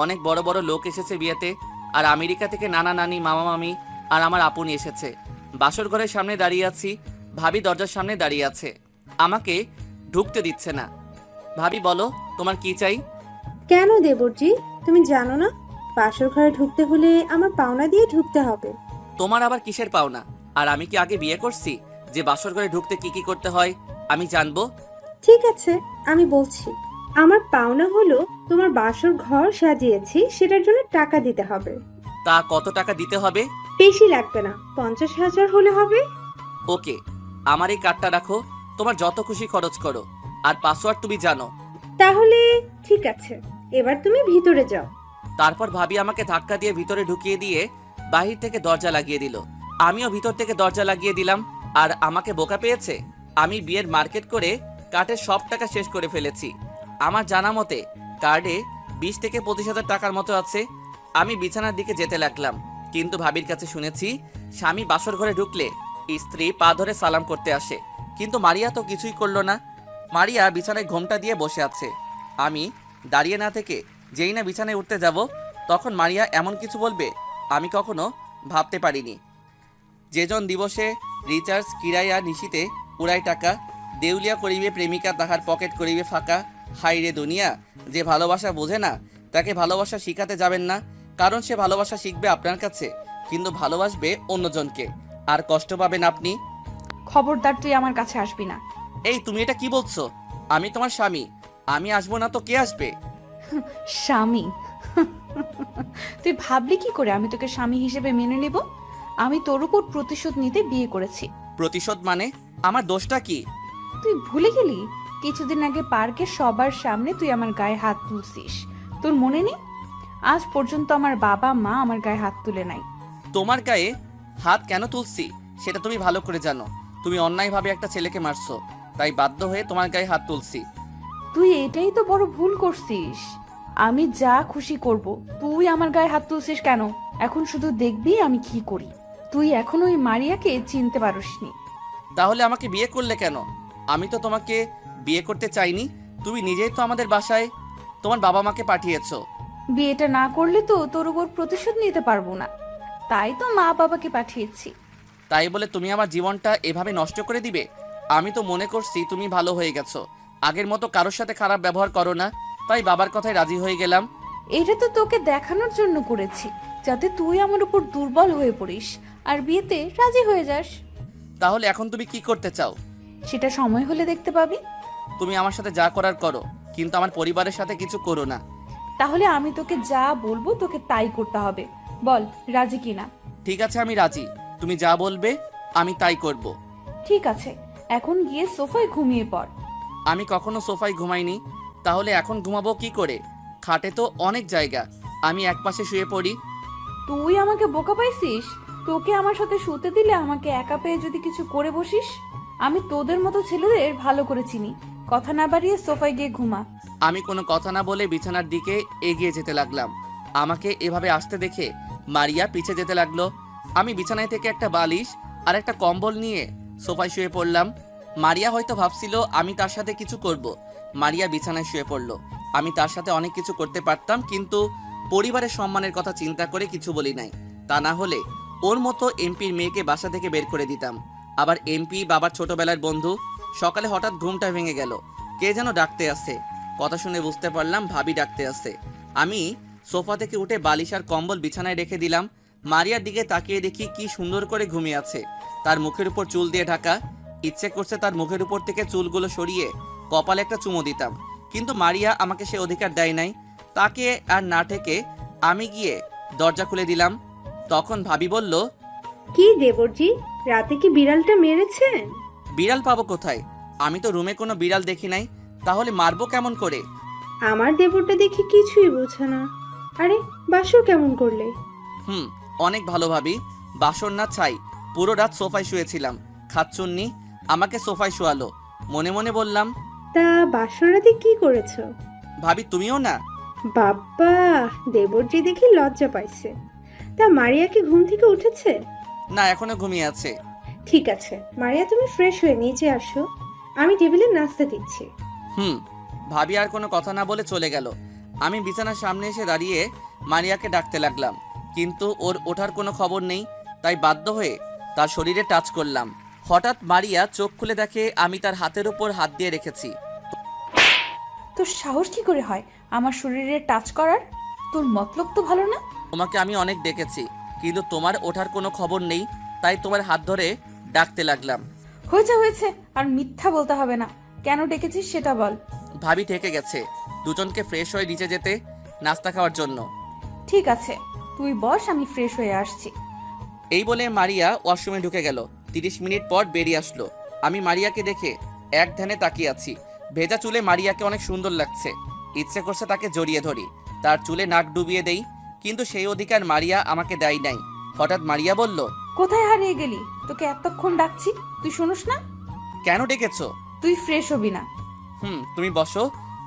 অনেক বড় বড় লোক এসেছে বিয়েতে, আর আমেরিকা থেকে নানা নানি, মামা মামি আর আমার আপুনি এসেছে। বাসর ঘরের সামনে দাঁড়িয়ে আছি, ভাবি দরজার সামনে দাঁড়িয়ে আছে, আমাকে ঢুকতে দিচ্ছে না। ভাবি বলো, তোমার কি চাই? কেন দেবরজি, তুমি জানো না বাসর ঘরে ঢুকতে হলে আমার পাওনা দিয়ে ঢুকতে হবে? তোমার আবার কিসের পাওনা? আর আমি কি আগে বিয়ে করছি যে বাসর ঘরে ঢুকতে কি কি করতে হয় আমি জানবো? ঠিক আছে, আমি বলছি। আমার পাওনা হলো তোমার বাসর ঘর সাজিয়েছি সেটার জন্য টাকা দিতে হবে। তা কত টাকা দিতে হবে? বেশি লাগবে না, 50,000 হলে হবে। ওকে, আমার এই কার্ডটা রাখো, তোমার যত খুশি খরচ করো, আর পাসওয়ার্ড তুমি জানো। তাহলে ঠিক আছে, এবার তুমি ভিতরে যাও। তারপর ভাবি আমাকে ধাক্কা দিয়ে ভিতরে ঢুকিয়ে দিয়ে বাহির থেকে দরজা লাগিয়ে দিল। আমিও ভিতর থেকে দরজা লাগিয়ে দিলাম। আর আমাকে বোকা পেয়েছে। আমি বিয়ের মার্কেট করে কার্ডের সব টাকা শেষ করে ফেলেছি। আমার জানা মতে কার্ডে 20 থেকে 25,000 টাকার মতো আছে। আমি বিছানার দিকে যেতে লাগলাম, কিন্তু ভাবির কাছে শুনেছি স্বামী বাসর ঘরে ঢুকলে স্ত্রী পা ধরে সালাম করতে আসে, কিন্তু মারিয়া তো কিছুই করলো না। মারিয়া বিছানায় ঘোমটা দিয়ে বসে আছে। আমি দাঁড়িয়ে না থেকে যেই না বিছানায় উঠতে যাব, তখন মারিয়া এমন কিছু বলবে আমি কখনো ভাবতে পারিনি। যেজন দিবসে রিচার্জ কিরায়া নিশিতে উড়াই টাকা, দেউলিয়া করিবে প্রেমিকা তাহার পকেট করিবে ফাঁকা। হাই রে দুনিয়া, যে ভালোবাসা বোঝে না তাকে ভালোবাসা শিখাতে যাবেন না, কারণ সে ভালোবাসা শিখবে আপনার কাছে, কিন্তু ভালোবাসবে অন্যজনকে, আর কষ্ট পাবেন আপনি। খবরদার, তুই আমার কাছে আসবি না। এই তুমি এটা কি বলছো? আমি তোমার স্বামী, আমি আসবো না তো কে আসবে? স্বামী? তুই ভাবলি কি করে আমি তোকে স্বামী হিসেবে মেনে নেব? আমি তোর উপর প্রতিশোধ নিতে বিয়ে করেছি। প্রতিশোধ মানে? আমার দোষটা কি? তুই ভুলে গেলি কিছুদিন আগে পার্কে সবার সামনে তুই আমার গায়ে হাত তুলছিস? তোর মনে নেই? আজ পর্যন্ত আমার বাবা মা আমার গায়ে হাত তুলে নাই। তোমার গায়ে হাত কেন তুলছি সেটা তুমি ভালো করে জানো। তুমি অন্যায়ভাবে একটা ছেলেকে মারছো, তাই বাধ্য হয়ে তোমার গায়ে হাত তুলছি। তুই এটাই তো বড় ভুল করছিস। আমি যা খুশি করব, তুই আমার গায়ে হাত তুলছিস কেন? এখন শুধু দেখবি আমি কি করি। তুই এখন ওই মারিয়াকে চিনতে পারিসনি। তাহলে আমাকে বিয়ে করলে কেন? আমি তো তোমাকে বিয়ে করতে চাইনি। তুমি নিজেই তো আমাদের বাসায় তোমার বাবা মাকে পাঠিয়েছো। বিয়েটা না করলে তো তোর উপর প্রতিশোধ নিতে পারবো না, তাই তো মা বাবাকে পাঠিয়েছি। তাই বলে তুমি আমার জীবনটা এভাবে নষ্ট করে দিবে? আমি তো মনে করছি তুমি ভালো হয়ে গেছো, আগের মতো কারোর সাথে খারাপ ব্যবহার করো না, তাই বাবার কথায় রাজি হয়ে গেলাম। এটা তো তোকে দেখানোর জন্য করেছি, যাতে তুই আমার উপর দুর্বল হয়ে পড়িস আর বিয়েতে রাজি হয়ে যাস। তাহলে এখন তুমি কি করতে চাও? সেটা সময় হলে দেখতে পাবি। তুমি আমার সাথে যা করার করো, কিন্তু আমার পরিবারের সাথে কিছু করো না। তাহলে আমি তোকে যা বলবো তোকে তাই করতে হবে। বল রাজি কিনা? ঠিক আছে, আমি রাজি। তুমি যা বলবে আমি তাই করব। ঠিক আছে, এখন গিয়ে সোফায় ঘুমিয়ে পড়। আমি কখনো সোফায় ঘুমাইনি, তাহলে এখন ঘুমাবো কি করে? খাটে তো অনেক জায়গা, আমি একপাশে শুয়ে পড়ি। তুই আমাকে বোকা পাইছিস? তোকে আমার সাথে শুতে দিলে আমাকে একা পেয়ে যদি কিছু করে বসিস। আমি তোদের মতো ছেলেদের ভালো করে চিনি। কথা না বাড়িয়ে সোফায় গিয়ে ঘুমা। আমি কোনো কথা না বলে বিছানার দিকে এগিয়ে যেতে লাগলাম। আমাকে এভাবে আসতে দেখে মারিয়া পিছে যেতে লাগলো। আমি বিছানায় থেকে একটা বালিশ আর একটা কম্বল নিয়ে সোফায় শুয়ে পড়লাম। মারিয়া হয়তো ভাবছিল আমি তার সাথে কিছু করব। মারিয়া বিছানায় শুয়ে পড়ল। আমি তার সাথে অনেক কিছু করতে পারতাম, কিন্তু পরিবারের সম্মানের কথা চিন্তা করে কিছু বলি নাই। তা না হলে ওর মতো এমপির মেয়েকে বাসা থেকে বের করে দিতাম। আবার এমপি বাবার ছোটবেলার বন্ধু। সকালে হঠাৎ ঘুমটা ভেঙে গেল, কে যেন ডাকতে আসে। কথা শুনে বুঝতে পারলাম ভাবি ডাকতে আসে। আমি সোফা থেকে উঠে বালিশ আর কম্বল বিছানায় রেখে দিলাম। মারিয়ার দিকে তাকিয়ে দেখি কি সুন্দর করে ঘুমিয়ে আছে, তার মুখের উপর চুল দিয়ে ঢাকা। ইচ্ছে করছে তার মুখের উপর থেকে চুলগুলো সরিয়ে কপালে একটা চুমো দিতাম, কিন্তু মারিয়া আমাকে সে অধিকার দেয় নাই। তাকে আর না ঠেকে আমি গিয়ে দরজা খুলে দিলাম। তখন ভাবি বলল, কি দেবরজি, রাতে কি বিড়ালটা মেরেছেন? বিড়াল পাবো কোথায়? আমি তো রুমে কোনো বিড়াল দেখি নাই, তাহলে মারবো কেমন করে? আমার দেবরটা দেখে কিছুই বোঝে না। আরে বাসর কেমন করলে? অনেক ভালো ভাবি। বাসর না ছাই, পুরো রাত সোফায় শুয়েছিলাম। খাচ্চুন্নি আমাকে সোফায় শোয়ালো। মনে মনে বললাম, তা বাসর রাতে কি করেছো? ভাবি তুমিও না? বাবা, দেবরজি দেখি লজ্জা পাইছে। তা মারিয়া কি ঘুম থেকে উঠেছে? না, এখনো ঘুমিয়ে আছে। ঠিক আছে মারিয়া, তুমি ফ্রেশ হয়ে নিচে আসো, আমি টেবিলে নাস্তা দিচ্ছি। ভাবি আর কোনো কথা না বলে চলে গেল। আমি বিছানার সামনে এসে দাঁড়িয়ে মারিয়াকে ডাকতে লাগলাম, কিন্তু ওর ওঠার কোনো খবর নেই। তাই বাধ্য হয়ে তার শরীরে টাচ করলাম। হঠাৎ মারিয়া চোখ খুলে দেখে আমি তার হাতের উপর হাত দিয়ে রেখেছি। তোর সাহস কি করে হয় আমার শরীরে টাচ করার? তোর মতলব তো ভালো না। তোমাকে আমি অনেক ডেকেছি, কিন্তু তোমার ওঠার কোনো খবর নেই, তাই তোমার হাত ধরে ডাকতে লাগলাম। হয়েছে, আর মিথ্যা বলতে হবে না। কেন ডেকেছিস সেটা বল। ভাবি ঠেকে গেছে দুজনকে ফ্রেশ হয়ে নিচে যেতে, নাস্তা খাওয়ার জন্য। ঠিক আছে, তুই বস, আমি ফ্রেশ হয়ে আসছি। এই বলে মারিয়া ওয়াশরুমে ঢুকে গেল। 30 মিনিট পর বেরিয়ে আসলো। আমি মারিয়াকে দেখে এক ধ্যানে তাকিয়ে আছি। ভেজা চুলে মারিয়াকে অনেক সুন্দর লাগছে। ইচ্ছে করছে তাকে জড়িয়ে ধরি, তার চুলে নাক ডুবিয়ে দেই, কিন্তু সেই অধিকার মারিয়া আমাকে দেয় নাই। হঠাৎ মারিয়া বলল, কোথায় হারিয়ে গেলি? তোকে এতক্ষণ ডাকছি, তুই শুনোস না? কেন ডেকেছো? তুই ফ্রেশ হবি না? তুমি বসো,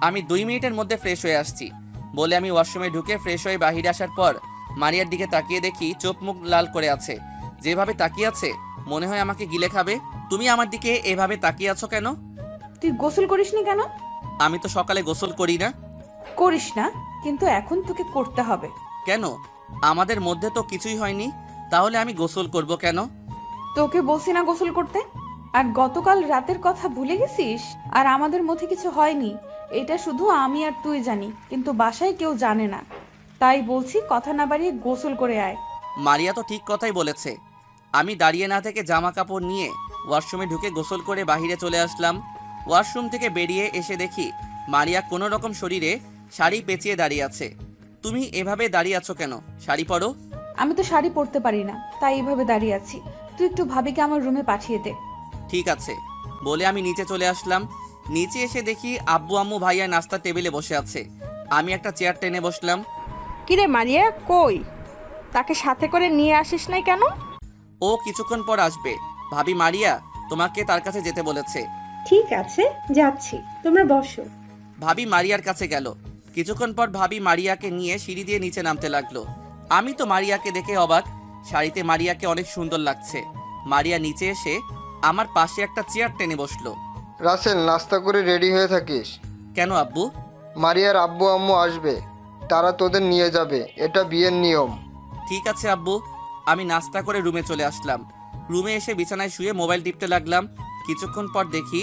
আমি 2 মিনিটের মধ্যে ফ্রেশ হয়ে আসছি। বলে আমি ওয়াশরুমে ঢুকে ফ্রেশ হয়ে বাহিরে আসার পর মারিয়ার দিকে তাকিয়ে দেখি চোখ মুখ লাল করে আছে। যেভাবে তাকিয়ে আছে মনে হয় আমাকে গিলে খাবে। তুমি আমার দিকে এভাবে তাকিয়ে আছো কেন? তুই গোসল করিসনি কেন? আমি তো সকালে গোসল করি না। করিস না, কিন্তু এখন তোকে করতে হবে। কেন? আমাদের মধ্যে তো কিছুই হয়নি, তাহলে আমি গোসল করব কেন? তোকে বলছি না গোসল করতে? আর গতকাল রাতের কথা ভুলে গেছিস? আর আমাদের মধ্যে কিছু হয়নি, এটা শুধু আমি আর তুই জানি, কিন্তু বাসায় কেউ জানে না। তাই বলছি, কথা না বাড়িয়ে গোসল করে আয়। মারিয়া তো ঠিক কথাই বলেছে। আমি দাঁড়িয়ে না থেকে জামা কাপড় নিয়ে ওয়াশরুমে ঢুকে গোসল করে বাহিরে চলে আসলাম। ওয়াশরুম থেকে বেরিয়ে এসে দেখি মারিয়া কোনো রকম শরীরে শাড়ি পেঁচিয়ে দাঁড়িয়ে আছে। তুমি এভাবে দাঁড়িয়ে আছো কেন? শাড়ি পরো। আমি তো শাড়ি পরতে পারি না, তাই এইভাবে দাঁড়িয়ে আছি। তুই একটু ভাবিকে আমার রুমে পাঠিয়ে দে। ঠিক আছে বলে আমি নিচে চলে আসলাম। নিচে এসে দেখি আব্বু আম্মু ভাইয়া নাস্তার টেবিলে বসে আছে। আমি একটা চেয়ার টেনে বসলাম। কিরে মারিয়া, কই? তাকে সাথে করে নিয়ে আসিস নাই কেন? ও কিছুক্ষণ পর আসবে। ভাবি মারিয়া তোমাকে তার কাছে যেতে বলেছে। ঠিক আছে যাচ্ছি, তোমরা বসো। ভাবি মারিয়ার কাছে গেল। কিছুক্ষণ পর ভাবি মারিয়াকে নিয়ে সিঁড়ি দিয়ে নিচে নামতে লাগলো। আমি তো মারিয়াকে দেখে অবাক। শাড়িতে মারিয়াকে অনেক সুন্দর লাগছে। মারিয়া নিচে এসে আমার পাশে একটা চেয়ার টেনে বসলো। রাসেল, নাস্তা করে রেডি হয়ে থাকিস। কেন আব্বু? মারিয়ার আব্বু আম্মু আসবে, তারা তোদের নিয়ে যাবে, এটা বিয়ের নিয়ম। ঠিক আছে আব্বু। আমি নাস্তা করে রুমে চলে আসলাম। রুমে এসে বিছানায় শুয়ে মোবাইল টিপতে লাগলাম। কিছুক্ষণ পর দেখি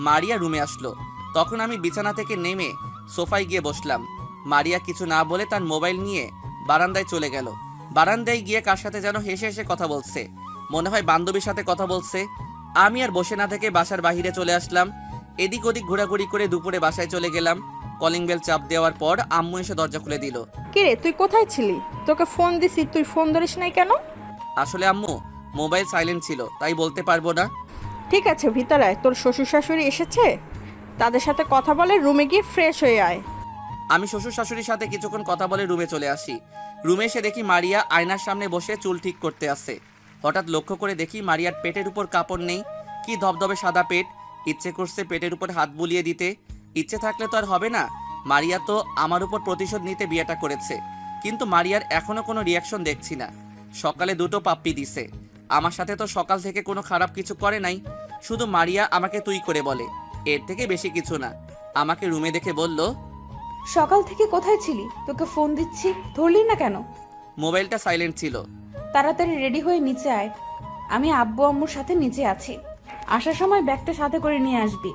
মারিয়া রুমে আসলো। তখন আমি বিছানা থেকে নেমে সোফায় গিয়ে বসলাম। মারিয়া কিছু না বলে তার মোবাইল নিয়ে বারান্দায় চলে গেল। বারান্দায় গিয়ে কার সাথে যেন হেসে হেসে কথা বলছে, মনে হয় বান্ধবীর সাথে কথা বলছে। আমি আর বসে না থেকে বাসার বাহিরে চলে আসলাম। এদিক ওদিক ঘোরাঘুরি করে দুপুরে বাসায় চলে গেলাম। কলিং বেল চাপ দেওয়ার পর আম্মু এসে দরজা খুলে দিল। কিরে তুই কোথায় ছিলি? তোকে ফোন দিছি, তুই ফোন ধরিস নাই কেন? আসলে আম্মু মোবাইল সাইলেন্ট ছিল, তাই বলতে পারবো না। ঠিক আছে, ভিতরে আয়, তোর শ্বশুর শাশুড়ি এসেছে, তাদের সাথে কথা বলে রুমে গিয়ে ফ্রেশ হয়ে আয়। আমি শ্বশুর শাশুড়ির সাথে কিছুক্ষণ কথা বলে রুমে চলে আসি। রুমে এসে দেখি মারিয়া আয়নার সামনে বসে চুল ঠিক করতে আসে। হঠাৎ লক্ষ্য করে দেখি মারিয়ার পেটের উপর কাপড় নেই, কি ধবধবে সাদা পেট। ইচ্ছে করছে পেটের উপর হাত বুলিয়ে দিতে। ইচ্ছে থাকলে তো আর হবে না। মারিয়া তো আমার উপর প্রতিশোধ নিতে বিয়েটা করেছে, কিন্তু মারিয়ার এখনো কোনো রিয়াকশন দেখছি না। সকালে 2টো পাপ্পি দিছে। আমার সাথে তো সকাল থেকে কোনো খারাপ কিছু করে নাই, শুধু মারিয়া আমাকে তুই করে বলে, এর থেকে বেশি কিছু না। আমাকে রুমে দেখে বলল, সকাল থেকে কোথায় ছিলি? তোকে ফোন দিচ্ছি, ধরলি না কেন? মোবাইলটা সাইলেন্ট ছিল। তাড়াতাড়ি রেডি হয়ে নিচে আয়, আমি আব্বু আম্মুর সাথে নিচে আছি। আসার সময় ব্যাগটা সাথে করে নিয়ে আসবি।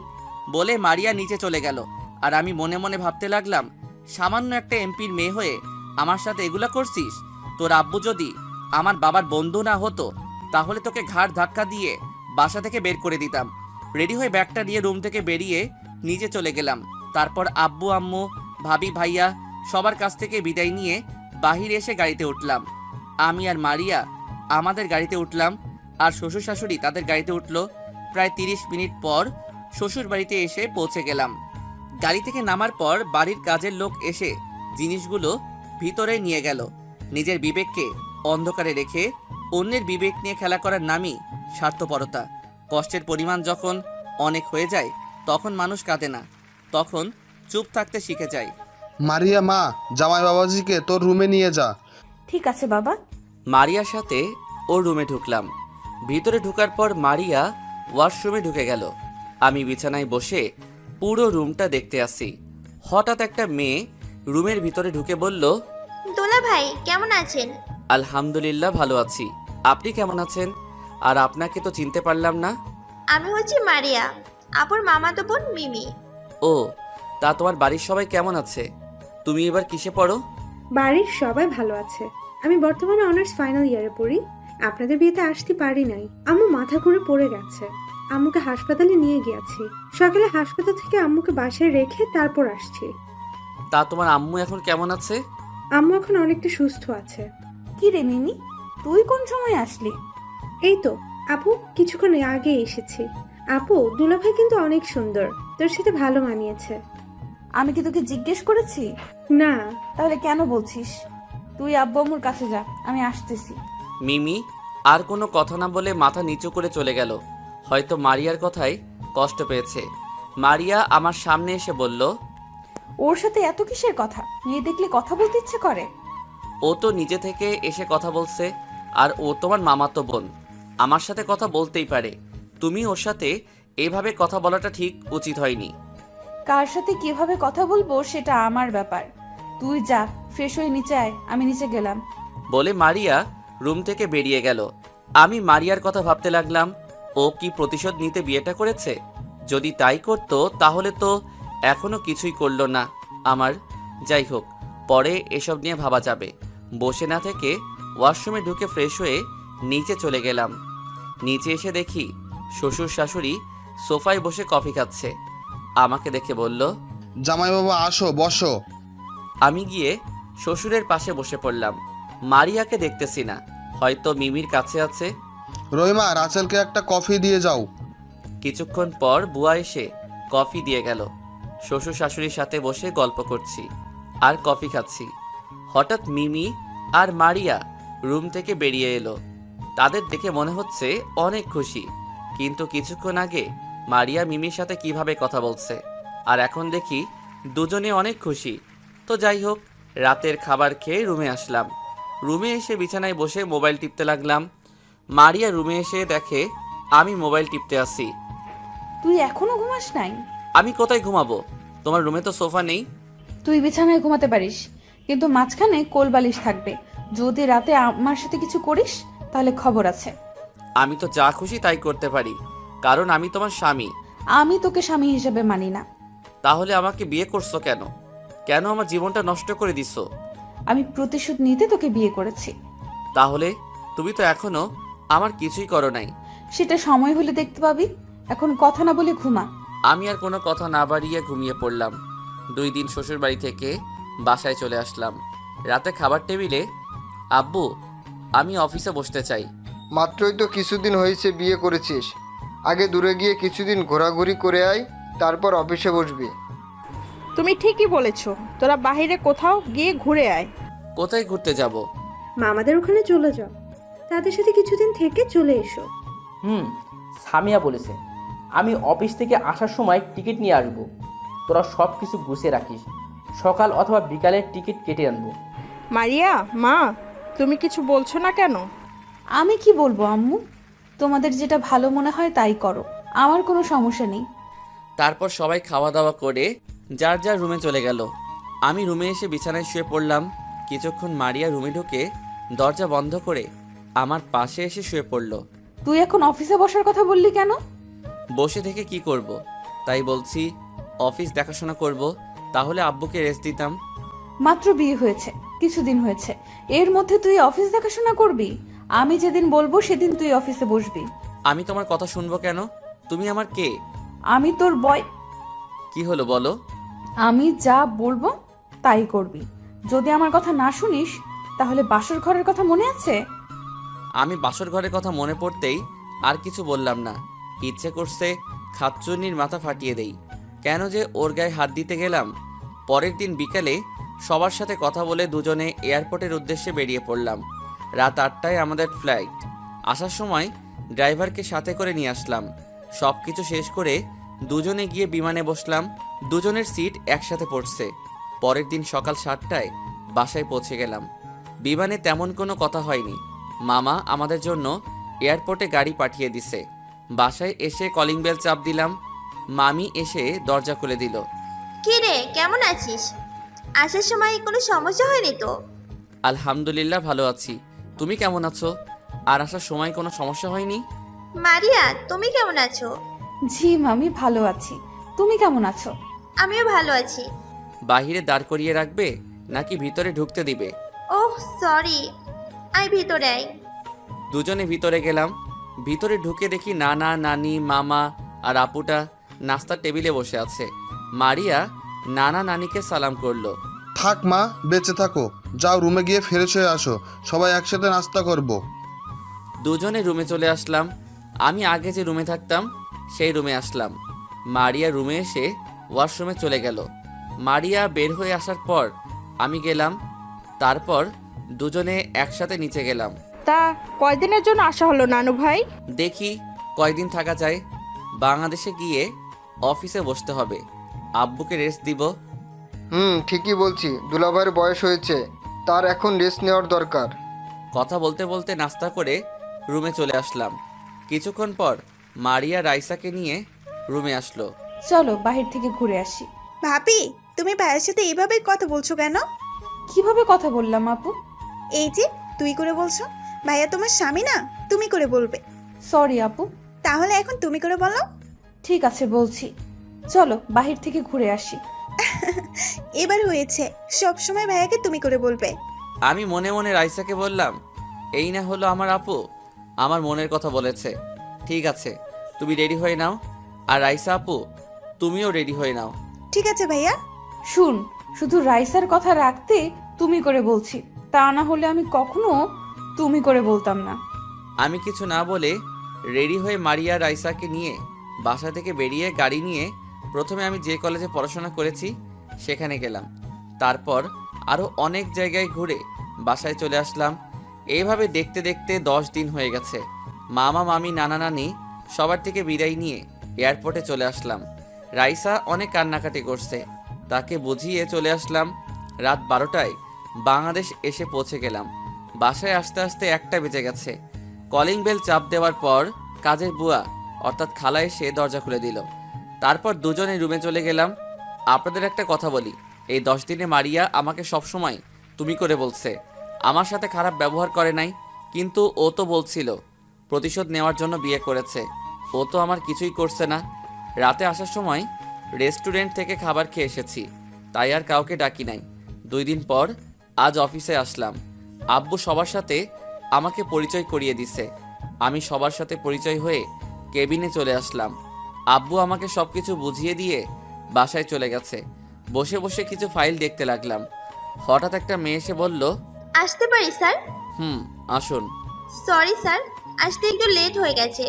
বলে মারিয়া নিচে চলে গেল। আর আমি মনে মনে ভাবতে লাগলাম, সামান্য একটা এমপির মেয়ে হয়ে আমার সাথে এগুলা করছিস? তোর আব্বু যদি আমার বাবার বন্ধু না হতো, তাহলে তোকে ঘাড় ধাক্কা দিয়ে বাসা থেকে বের করে দিতাম। রেডি হয়ে ব্যাগটা নিয়ে রুম থেকে বেরিয়ে নিচে চলে গেলাম। তারপর আব্বু আম্মু ভাবি ভাইয়া সবার কাছ থেকে বিদায় নিয়ে বাহিরে এসে গাড়িতে উঠলাম। আমি আর মারিয়া আমাদের গাড়িতে উঠলাম আর শ্বশুর শাশুড়ি তাদের গাড়িতে উঠলো। প্রায় 30 মিনিট পর শ্বশুর বাড়িতে এসে পৌঁছে গেলাম। গাড়ি থেকে নামার পর বাড়ির কাজের লোক এসে জিনিসগুলো ভিতরে নিয়ে গেল। নিজের বিবেককে অন্ধকারে রেখে অন্যের বিবেক নিয়ে খেলা করার নামই স্বার্থপরতা। কষ্টের পরিমাণ যখন অনেক হয়ে যায় তখন মানুষ কাঁদে না, তখন চুপ থাকতে শিখে যায়। মারিয়া মা, জামাই বাবাজিকে তোর রুমে নিয়ে যা। ঠিক আছে বাবা। মারিয়ার সাথে ওর রুমে ঢুকলাম। ভিতরে ঢোকার পর মারিয়া ওয়াশরুমে ঢুকে গেল। আমি বিছানায় বসে পুরো রুমটা দেখতে আসি। হঠাৎ একটা মেয়ে রুমের ভিতরে ঢুকে বলল, দোলা ভাই কেমন আছেন? আলহামদুলিল্লাহ ভালো আছি, আপনি কেমন আছেন? আর আপনাকে তো চিনতে পারলাম না। আমি হচ্ছি মারিয়া, আপুর মামাতো বোন মিমি। ও, তা তোমার বাড়ির সবাই কেমন আছে? তুমি এবার কিসে পড়ো? বাড়ির সবাই ভালো আছে। আমি বর্তমানে অনার্স ফাইনাল ইয়ারে পড়ি। আপনাদের বিয়েতে আসতে পারি নাই, আম্মু মাথা ঘুরে পড়ে গেছে। আম্মুকে হাসপাতালে নিয়ে গিয়েছি। সকালে হাসপাতাল থেকে আম্মুকে বাসায় রেখে তারপর আসছি। তা তোমার আম্মু এখন কেমন আছে? আম্মু এখন অনেকটা সুস্থ আছে। কি রে মিমি, তুই কোন সময় আসলি? এই তো আপু, কিছুক্ষণ আগে এসেছি। আপু, দুলাভাই কিন্তু অনেক সুন্দর, তোর সাথে ভালো মানিয়েছে। আমি কি তোকে জিজ্ঞেস করেছি? না। তাহলে কেন বলছিস? তুই আব্বু আম্মুর কাছে যা, আমি আসতেছি। মিমি আর কোনো কথা না বলে মাথা নিচু করে চলে গেল। হয়তো মারিয়ার কথায় কষ্ট পেয়েছে। মারিয়া আমার সামনে এসে বলল, ওর সাথে এত কিসের কথা? মেয়ে দেখলে কথা বলতে ইচ্ছে করে। ও তো নিজে থেকে এসে কথা বলছে, আর ও তোমার মামাতো বোন, আমার সাথে কথা বলতেই পারে। তুমি ওর সাথে এভাবে কথা বলাটা ঠিক উচিত হয়নি। কার সাথে কিভাবে কথা বলবো সেটা আমার ব্যাপার। তুই যা, ফ্রেশ হয়ে নিচে আয়, আমি নিচে গেলাম। বলে মারিয়া রুম থেকে বেরিয়ে গেল। আমি মারিয়ার কথা ভাবতে লাগলাম, ও কি প্রতিশোধ নিতে বিয়েটা করেছে? যদি তাই করতো তাহলে তো এখনো কিছুই করলো না আমার। যাই হোক, পরে এসব নিয়ে ভাবা যাবে। বসে না থেকে ওয়াশরুমে ঢুকে ফ্রেশ হয়ে নিচে চলে গেলাম। নিচে এসে দেখি শ্বশুর শাশুড়ি সোফায় বসে কফি খাচ্ছে। আমাকে দেখে বলল, জামাই বাবা আসো, বসো। আমি গিয়ে শ্বশুরের পাশে বসে পড়লাম। মারিয়াকে দেখতেছি না, হয়তো মিমির কাছে আছে। রহিমা, রাসেলকে একটা কফি দিয়ে যাও। কিছুক্ষণ পর বুয়া এসে কফি দিয়ে গেল। শ্বশুর শাশুড়ির সাথে বসে গল্প করছি আর কফি খাচ্ছি। হঠাৎ মিমি আর মারিয়া রুম থেকে বেরিয়ে এলো। তাদের দেখে মনে হচ্ছে অনেক খুশি, কিন্তু কিছুক্ষণ আগে মারিয়া মিমির সাথে কিভাবে কথা বলছে, আর এখন দেখি দুজনে অনেক খুশি। তো যাই হোক, রাতের খাবার খেয়ে রুমে আসলাম। রুমে এসে বিছানায় বসে মোবাইল টিপতে লাগলাম। মারিয়া রুমে এসে দেখে আমি মোবাইল টিপতে আসি। তুই এখনো ঘুমাস নাই? আমি কোথায় ঘুমাবো? তোমার রুমে তো সোফা নেই। তুই বিছানায় ঘুমাতে পারিস, কিন্তু মাঝখানে কোল বালিশ থাকবে। যদি রাতে আমার সাথে কিছু করিস তাহলে খবর আছে। আমি তো যা খুশি তাই করতে পারি, কারণ আমি তোমার স্বামী। আমি তোকে স্বামী হিসেবে মানি না। তাহলে আমাকে বিয়ে করছো কেন? কেন আমার জীবনটা নষ্ট করে দিছো? আমি প্রতিশোধ নিতে তোকে বিয়ে করেছি। তাহলে তুমি তো এখনো আমার কিছুই করো নাই। সেটা সময় হলে দেখতে পাবি। এখন কথা না বলে ঘুমা। আমি আর কোনো কথা না বাড়িয়ে ঘুমিয়ে পড়লাম। 2 দিন শ্বশুর বাড়ি থেকে বাসায় চলে আসলাম। রাতে খাবার টেবিলে, আব্বু আমি অফিসে বসতে চাই। মাত্রই তো কিছুদিন হয়েছে বিয়ে করেছিস। আগে দূরে গিয়ে কিছুদিন ঘোরাঘুরি করে আয়, তারপর অফিসে বসবি। তুমি ঠিকই বলেছ, তোরা বাইরে কোথাও গিয়ে ঘুরে আয়। কোথায় ঘুরতে যাব? মামাদের ওখানে চলে যাও, তাদের সাথে কিছুদিন থেকে চলে এসো। সামিয়া বলেছে আমি অফিস থেকে আসার সময় টিকিট নিয়ে আসবো। তোরা সব কিছু গুছিয়ে রাখিস, সকাল অথবা বিকালের টিকিট কেটে আনবো। মারিয়া মা, তুমি কিছু বলছো না কেন? আমি কি বলবো আম্মু? তোমাদের যেটা ভালো মনে হয় তাই করো, আমার কোনো সমস্যা নেই। তারপর সবাই খাওয়া দাওয়া করে যার যার রুমে চলে গেল। আমি রুমে এসে বিছানায় শুয়ে পড়লাম। কিছুক্ষণ মারিয়া রুমে ঢুকে দরজা বন্ধ করে আমার পাশে এসে শুয়ে পড়ল। তুই এখন অফিসে বসার কথা বললি কেন? বসে থেকে কি করব? তাই বলছি অফিস দেখাশোনা করব, তাহলে আব্বুকে রেস্ট দিতাম। মাত্র বিয়ে হয়েছে, কিছুদিন হয়েছে, এর মধ্যে তুই অফিস দেখাশোনা করবি? আমি যেদিন বলবো সেদিন তুই অফিসে বসবি। আমি তোমার কথা শুনবো কেন? তুমি আমার কে? আমি তোর বয়। কি হলো বলো? আমি যা বলবো তাই করবি। যদি আমার কথা না শুনিস তাহলে বাসর ঘরের কথা মনে আছে? আমি বাসর ঘরের কথা মনে পড়তেই আর কিছু বললাম না। ইচ্ছে করছে খাচ্চুন্নির মাথা ফাটিয়ে দেই। কেন যে ওর গায়ে হাত দিতে গেলাম। পরের দিন বিকালে সবার সাথে কথা বলে দুজনে এয়ারপোর্টের উদ্দেশ্যে বেরিয়ে পড়লাম। রাত 8টায় আমাদের ফ্লাইট। আসার সময় ড্রাইভারকে সাথে করে নিয়ে আসলাম। সব কিছু শেষ করে দুজনে গিয়ে বিমানে বসলাম। দুজনের সিট একসাথে পড়ছে। পরের দিন সকাল 7টায় বাসায় পৌঁছে গেলাম। বিমানে তেমন কোনো কথা হয়নি। মামা আমাদের জন্য এয়ারপোর্টে গাড়ি পাঠিয়ে দিছে। বাসায় এসে কলিং বেল চাপ দিলাম। মামি এসে দরজা খুলে দিল। কি রে, কেমন আছিস? আসার সময় কোনো সমস্যা হয়নি তো? আলহামদুলিল্লাহ ভালো আছি। তুমি কেমন আছো? আর আসার সময় কোনো সমস্যা হয়নি? মারিয়া, তুমি কেমন আছো? জি মামি, ভালো আছি। তুমি কেমন আছো? আমিও ভালো আছি। বাহিরে দাঁড় করিয়ে রাখবে নাকি ভিতরে ঢুকতে দিবে? ওহ সরি, আয় ভিতরে আয়। দুজনে ভিতরে গেলাম। ভিতরে ঢুকে দেখি নানা, নানি, মামা আর আপুটা নাস্তার টেবিলে বসে আছে। মারিয়া নানা নানিকে সালাম করলো। থাক মা, বেঁচে থাকো। যাও রুমে গিয়ে ফ্রেশ হয়ে আসো, সবাই একসাথে নাস্তা করব। দুজনে রুমে চলে আসলাম। আমি আগে যে রুমে থাকতাম সেই রুমে আসলাম। মারিয়া রুমে এসে ওয়াশরুমে চলে গেল। মারিয়া বের হয়ে আসার পর আমি গেলাম। তারপর দুজনে একসাথে নিচে গেলাম। তা কয়দিনের জন্য আসা হলো নানু ভাই? দেখি কয়দিন থাকা যায়। বাংলাদেশে গিয়ে অফিসে বসতে হবে। আব্বুকে রেস্ট দিব। ঠিকই বলছি, দুলাভাইয়ের বয়স হয়েছে, তার এখন রেস্ট নেওয়ার দরকার। কথা বলতে বলতে নাস্তা করে রুমে চলে আসলাম। কিছুক্ষণ পর মারিয়া রাইসাকে নিয়ে রুমে আসলো। চলো বাহির থেকে ঘুরে আসি। ভাবি, তুমি ভাইয়ের সাথে এইভাবে কথা বলছো কেন? কিভাবে কথা বললাম আপু? এই যে তুই করে বলছো। ভাইয়া তোমার স্বামী না, তুমি করে বলবে। সরি আপু। তাহলে এখন তুমি করে বলো। ঠিক আছে বলছি, চলো বাহির থেকে ঘুরে আসি। এবার হয়েছে, সব সময় ভাইয়াকে তুমি করে বলবে। আমি মনে মনে রাইসাকে বললাম, এই না হলো আমার আপু, আমার মনের কথা বলেছে। ঠিক আছে, তুমি রেডি হয়ে নাও। আর রাইসা আপু, তুমিও রেডি হয়ে নাও। ঠিক আছে ভাইয়া। শুন, শুধু রাইসার কথা রাখতে তুমি করে বলছি, তা না হলে আমি কখনো তুমি করে বলতাম না। আমি কিছু না বলে রেডি হয়ে মারিয়া রাইসাকে নিয়ে বাসা থেকে বেরিয়ে গাড়ি নিয়ে প্রথমে আমি যে কলেজে পড়াশোনা করেছি সেখানে গেলাম। তারপর আরও অনেক জায়গায় ঘুরে বাসায় চলে আসলাম। এইভাবে দেখতে দেখতে 10 দিন হয়ে গেছে। মামা, মামি, নানা, নানি সবার থেকে বিদায় নিয়ে এয়ারপোর্টে চলে আসলাম। রাইসা অনেক কান্নাকাটি করছে, তাকে বুঝিয়ে চলে আসলাম। রাত 12টায় বাংলাদেশ এসে পৌঁছে গেলাম। বাসায় আসতে আসতে 1টা বেজে গেছে। কলিং বেল চাপ দেওয়ার পর কাজের বুয়া অর্থাৎ খালা এসে দরজা খুলে দিল। তারপর দুজনে রুমে চলে গেলাম। আপনাদের একটা কথা বলি, এই 10 দিনে মারিয়া আমাকে সবসময় তুমি করে বলছে। আমার সাথে খারাপ ব্যবহার করে নাই, কিন্তু ও তো বলছিল প্রতিশোধ নেওয়ার জন্য বিয়ে করেছে। ও তো আমার কিছুই করছে না। রাতে আসার সময় রেস্টুরেন্ট থেকে খাবার খেয়ে এসেছি, তাই আর কাউকে ডাকি নাই। 2 দিন পর আজ অফিসে আসলাম। আব্বু সবার সাথে আমাকে পরিচয় করিয়ে দিছে। আমি সবার সাথে পরিচয় হয়ে কেবিনে চলে আসলাম। আব্বু আমাকে সব কিছু বুঝিয়ে দিয়ে বাসায় চলে গেছে। বসে বসে কিছু ফাইল দেখতে লাগলাম। হঠাৎ একটা মেয়ে এসে বলল, আসতে পারি স্যার? আসুন। সরি স্যার, আসতে একটু লেট হয়ে গেছে।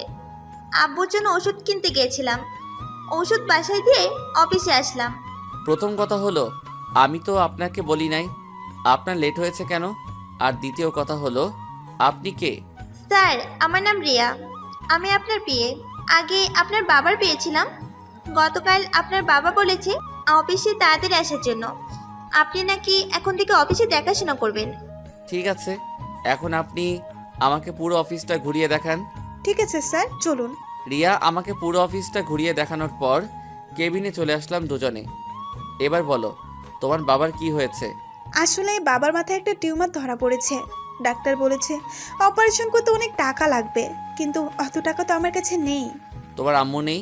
আব্বুর জন্য ওষুধ কিনতে গিয়েছিলাম, ওষুধ বাসায় দিয়ে অফিসে আসলাম। প্রথম কথা হলো, আমি তো আপনাকে বলি নাই আপনার লেট হয়েছে কেন। আর দ্বিতীয় কথা হলো, আপনি কে? স্যার, আমার নাম রিয়া, আমি আপনার বিয়ে। আগে আপনার বাবার বিয়ে ছিলাম। গতকাল আপনার বাবা বলেছে অফিসে তাড়াতাড়ি আসার জন্য। আপনি নাকি এখন থেকে অফিসে দেখাশোনা করবেন। ঠিক আছে, এখন আপনি আমাকে পুরো অফিসটা ঘুরিয়ে দেখান। ঠিক আছে স্যার, চলুন। রিয়া আমাকে পুরো অফিসটা ঘুরিয়ে দেখানোর পর কেবিনে চলে আসলাম দুজনে। এবার বলো, তোমার বাবার কি হয়েছে? আসলে বাবার মাথায় একটা টিউমার ধরা পড়েছে। ডাক্তার বলেছে অপারেশন করতে অনেক টাকা লাগবে, কিন্তু অত টাকা তো আমার কাছে নেই। তোমার আম্মু নেই?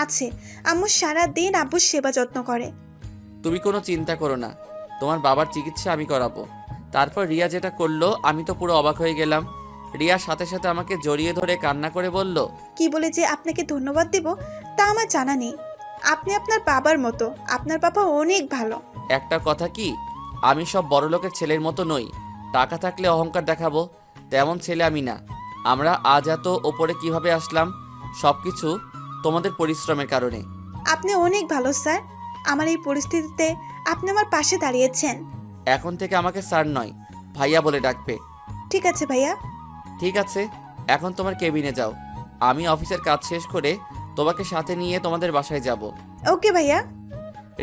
আছে, আম্মু সারা দিন আব্বুর সেবা যত্ন করে। তুমি কোনো চিন্তা করো না, তোমার বাবার চিকিৎসা আমি করাবো। তারপর রিয়া যেটা করলো আমি তো পুরো অবাক হয়ে গেলাম। রিয়ার সাথে সাথে আমাকে জড়িয়ে ধরে কান্না করে বলল, কি বলে যে আপনাকে ধন্যবাদ দেব তা আমার জানা নেই। আপনি আপনার বাবার মতো, আপনার বাবা অনেক ভালো। একটা কথা কি, আমি সব বড়লোকের ছেলের মতো নই। টাকা থাকলে অহংকার দেখাবো, তেমন ছেলে আমি না। আমরা আজ এত ওপরে কিভাবে আসলাম? সব কিছু তোমাদের পরিশ্রমের কারণে। আপনি অনেক ভালো স্যার। আমার এই পরিস্থিতিতে আপনি আমার পাশে দাঁড়িয়েছেন। এখন থেকে আমাকে স্যার নয়, ভাইয়া বলে ডাকবে। ঠিক আছে ভাইয়া। ঠিক আছে, এখন তোমার কেবিনে যাও। আমি অফিসের কাজ শেষ করে তোমাকে সাথে নিয়ে তোমাদের বাসায় যাব। ওকে ভাইয়া।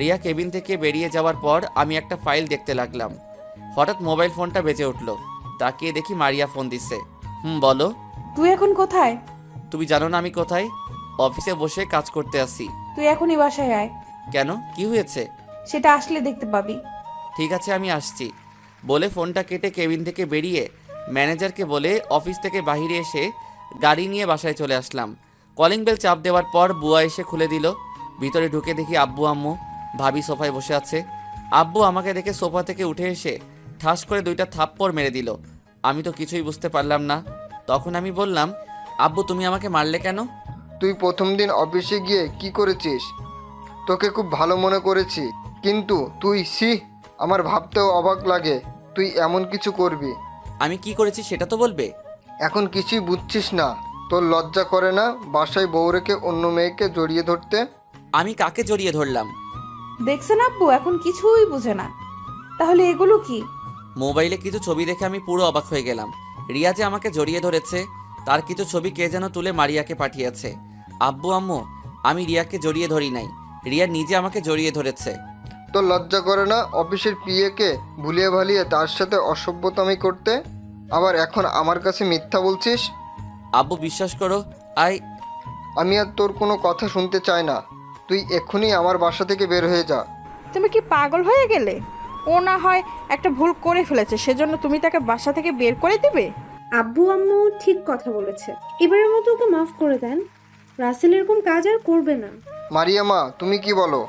রিয়া কেবিন থেকে বেরিয়ে যাওয়ার পর আমি একটা ফাইল দেখতে লাগলাম। হঠাৎ মোবাইল ফোনটা বেজে উঠলো। তাকিয়ে দেখি মারিয়া ফোন দিচ্ছে। বলো। তুই এখন কোথায়? তুমি জানো না আমি কোথায়? অফিসে বসে কাজ করতে আসি। তুই এখনই বাসায় আয়। কেন, কি হয়েছে? সেটা আসলে দেখতে পাবি। ঠিক আছে, আমি আসছি বলে ফোনটা কেটে কেবিন থেকে বেরিয়ে ম্যানেজারকে বলে অফিস থেকে বাইরে এসে গাড়ি নিয়ে বাসায় চলে আসলাম। কলিং বেল চাপ দেওয়ার পর বুয়া এসে খুলে দিল। ভিতরে ঢুকে দেখি আব্বু আম্মু ভাবি সোফায় বসে আছে। আব্বু আমাকে দেখে সোফা থেকে উঠে এসে ঠাস করে 2টা থাপ্পড় মেরে দিল। আমি তো কিছুই বুঝতে পারলাম না। তখন আমি বললাম, আব্বু তুমি আমাকে মারলে কেন? তুই প্রথম দিন অফিসে গিয়ে কি করেছিস? তোকে খুব ভালো মনে করেছি, কিন্তু তুই আমার ভাবতেও অবাক লাগে তুই এমন কিছু করবি। আমি কি করেছি সেটা তো বলবে। এখন কিছুই বুঝছিস না? তোর লজ্জা করে না বাসায় বউ রেখে অন্য মেয়েকে জড়িয়ে ধরতে? আমি কাকে জড়িয়ে ধরলাম? দেখছেন আব্বু এখন কিছুই বুঝে না। তাহলে এগুলো কি? মোবাইলে কিছু ছবি দেখে আমি পুরো অবাক হয়ে গেলাম। রিয়া যে আমাকে জড়িয়ে ধরেছে, তার কিছু ছবি কে যেন তুলে মারিয়াকে পাঠিয়েছে। আব্বু আম্মু, আমি রিয়াকে জড়িয়ে ধরি নাই, রিয়া নিজে আমাকে জড়িয়ে ধরেছে। তোর লজ্জা করে না অফিসের পিএকে ভুলিয়ে ভালিয়ে তার সাথে অসভ্যতামি করতে? আবার এখন আমার কাছে মিথ্যা বলছিস? আব্বু বিশ্বাস করো, আমি আর তোর কোনো কথা শুনতে চাই না। তুই এক্ষুনি আমার বাসা থেকে বের হয়ে যা। তুমি কি পাগল হয়ে গেলে? ও না হয় একটা ভুল করে ফেলেছে, সেজন্য তুমি তাকে বাসা থেকে বের করে দিবে? আব্বু আম্মু ঠিক কথা বলেছে, এবারের মতো ওকে মাফ করে দেন। রাসেল এরকম কাজ আর করবে না। মারিয়ামা, তুমি কি বলো?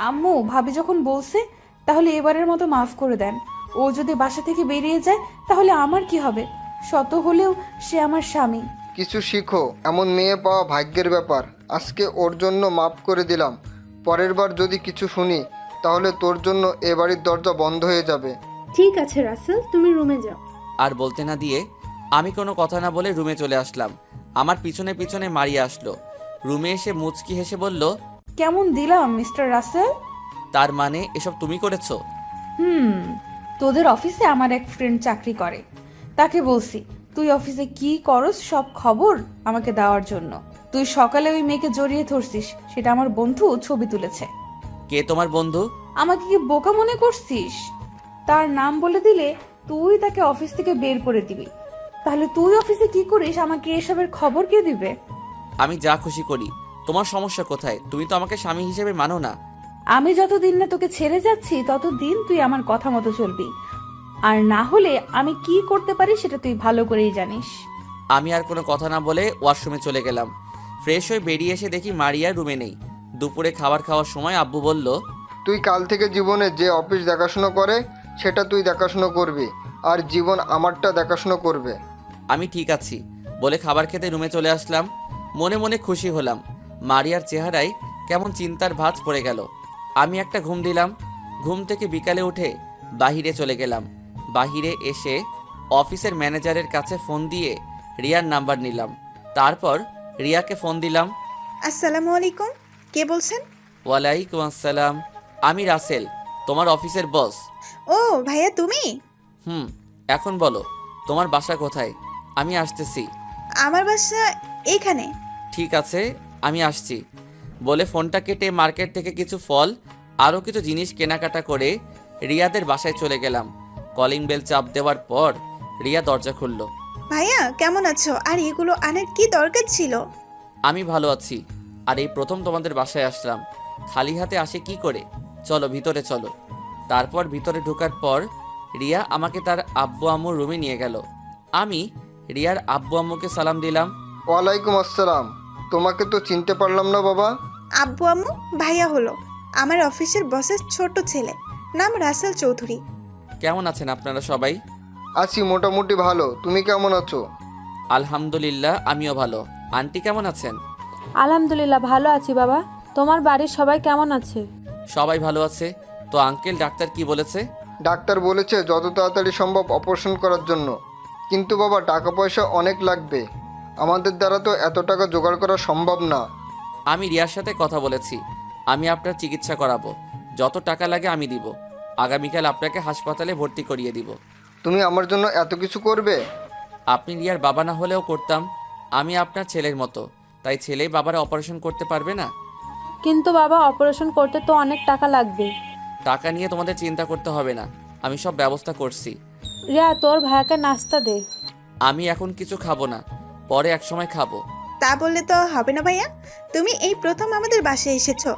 আম্মু ভাবি যখন বলছে তাহলে এবারের মতো মাফ করে দেন। ও যদি বাসা থেকে বেরিয়ে যায় তাহলে আমার কি হবে? শত হলেও সে আমার স্বামী। কিছু শিখো, এমন মেয়ে পাওয়া ভাগ্যের ব্যাপার। আজকে ওর জন্য মাফ করে দিলাম, পরের বার যদি কিছু শুনি তাহলে তোর জন্য এ বাড়ির দরজা বন্ধ হয়ে যাবে। ঠিক আছে রাসেল, তুমি রুমে যাও। আর বলতে না দিয়ে আমি কোনো কথা না বলে রুমে চলে আসলাম। আমার পিছনে পিছনে মারিয়া আসলো। রুমে এসে মুচকি হেসে বলল, কেমন দিলাম মিস্টার রাসেল? তার মানে এসব তুমি করেছো? তোদের অফিসে আমার এক ফ্রেন্ড চাকরি করে, তাকে বলছি তুই অফিসে কি করস সব খবর আমাকে দেওয়ার জন্য। তুই সকালে ওই মেয়েকে জড়িয়ে ধরছিস, সেটা আমার বন্ধু ছবি তুলেছে। কে তোমার বন্ধু? আমাকে কি বোকা মনে করছিস? তার নাম বলে দিলে তুই তাকে অফিস থেকে বের করে দিবি। তাহলে তুই অফিসে কি করিস আমাকে এসবের খবর কে দিবে? আমি যা খুশি করি, তোমার সমস্যা কোথায়? তুমি তো আমাকে স্বামী হিসেবে মানো না। আমি যতদিন না তোকে ছেড়ে যাচ্ছি ততদিন তুই আমার কথা মতো চলবি, আর না হলে আমি কি করতে পারি সেটা তুই ভালো করেই জানিস। আমি আর কোনো কথা না বলে ওয়াশরুমে চলে গেলাম। ফ্রেশ হয়ে বেরিয়ে এসে দেখি মারিয়া রুমে নেই। দুপুরে খাবার খাওয়ার সময় আব্বু বলল, তুই কাল থেকে জীবনে যে অফিস দেখাশুনো করে সেটা তুই দেখাশুনো করবি, আর জীবন আমারটা দেখাশুনো করবে। আমি ঠিক আছি বলে খাবার খেতে রুমে চলে আসলাম। মনে মনে খুশি হলাম। মারিয়ার চেহারায় কেমন চিন্তার ভাঁজ পড়ে গেল। আমি একটা ঘুম দিলাম। ঘুম থেকে বিকালে উঠে বাহিরে চলে গেলাম। বাহিরে এসে অফিসের ম্যানেজারের কাছে ফোন দিয়ে রিয়ার নাম্বার নিলাম। তারপর রিয়াকে ফোন দিলাম। আসসালামু আলাইকুম, কে বলছেন? ওয়ালাইকুম আসসালাম, আমি রাসেল, তোমার অফিসের বস। ও ভাইয়া তুমি? এখন বলো তোমার বাসা কোথায়? আমি আসতেছি। আমার বাসা এইখানে। ঠিক আছে, আমি আসছি বলে ফোনটা কেটে মার্কেট থেকে কিছু ফল আরও কিছু জিনিস কেনাকাটা করে রিয়াদের বাসায় চলে গেলাম। কলিং বেল চাপ দেওয়ার পর রিয়া দরজা খুলল। ভাইয়া কেমন আছো? আর এগুলো আনার কি দরকার ছিল? আমি ভালো আছি, আর এই প্রথম তোমাদের বাসায় আসলাম। খালি হাতে আসে কি করে? চলো ভিতরে চলো। তারপর ভিতরে ঢোকার পর রিয়া আমাকে তার আব্বু আম্মুর রুমে নিয়ে গেল। আমি রিয়ার আব্বু আম্মুকে সালাম দিলাম। ওয়ালাইকুম আসসালাম। তোমাকে তো চিনতে পারলাম না বাবা। আব্বু আম্মু ভাইয়া হলো আমার অফিসের বসের ছোট ছেলে, নাম রাসেল চৌধুরী। কেমন আছেন আপনারা সবাই? আছি মোটামুটি ভালো, তুমি কেমন আছো? আলহামদুলিল্লাহ, আমিও ভালো। আন্টি কেমন আছেন? আলহামদুলিল্লাহ ভালো আছি বাবা। তোমার বাড়ির সবাই কেমন আছে? সবাই ভালো আছে। তো আঙ্কেল ডাক্তার কি বলেছে? ডাক্তার বলেছে যত তাড়াতাড়ি সম্ভব অপারেশন করার জন্য। কিন্তু বাবা টাকা পয়সা অনেক লাগবে, আমাদের দ্বারা তো এত টাকা জোগাড় করা সম্ভব না। আমি রিয়ার সাথে কথা বলেছি, আমি আপনার চিকিৎসা করাবো, যত টাকা লাগে আমি দিব। আগামীকাল আপনাকে হাসপাতালে ভর্তি করিয়ে দিব। তুমি আমার জন্য এত কিছু করবে? আপনি রিয়ার বাবা না হলেও করতাম, আমি আপনার ছেলের মতো, তাই ছেলেই বাবার অপারেশন করতে পারবে না? কিন্তু বাবা, অপারেশন করতে তো অনেক টাকা লাগবে। টাকা নিয়ে তোমাদের চিন্তা করতে হবে না, আমি সব ব্যবস্থা করছি। রিয়া, তোর ভাইয়াকে নাস্তা দে। আমি এখন কিছু খাবো না, পরে একসময় খাবো। তা বললে তো হবে না ভাইয়া, তুমি এই প্রথম আমাদের বাসায় এসেছো,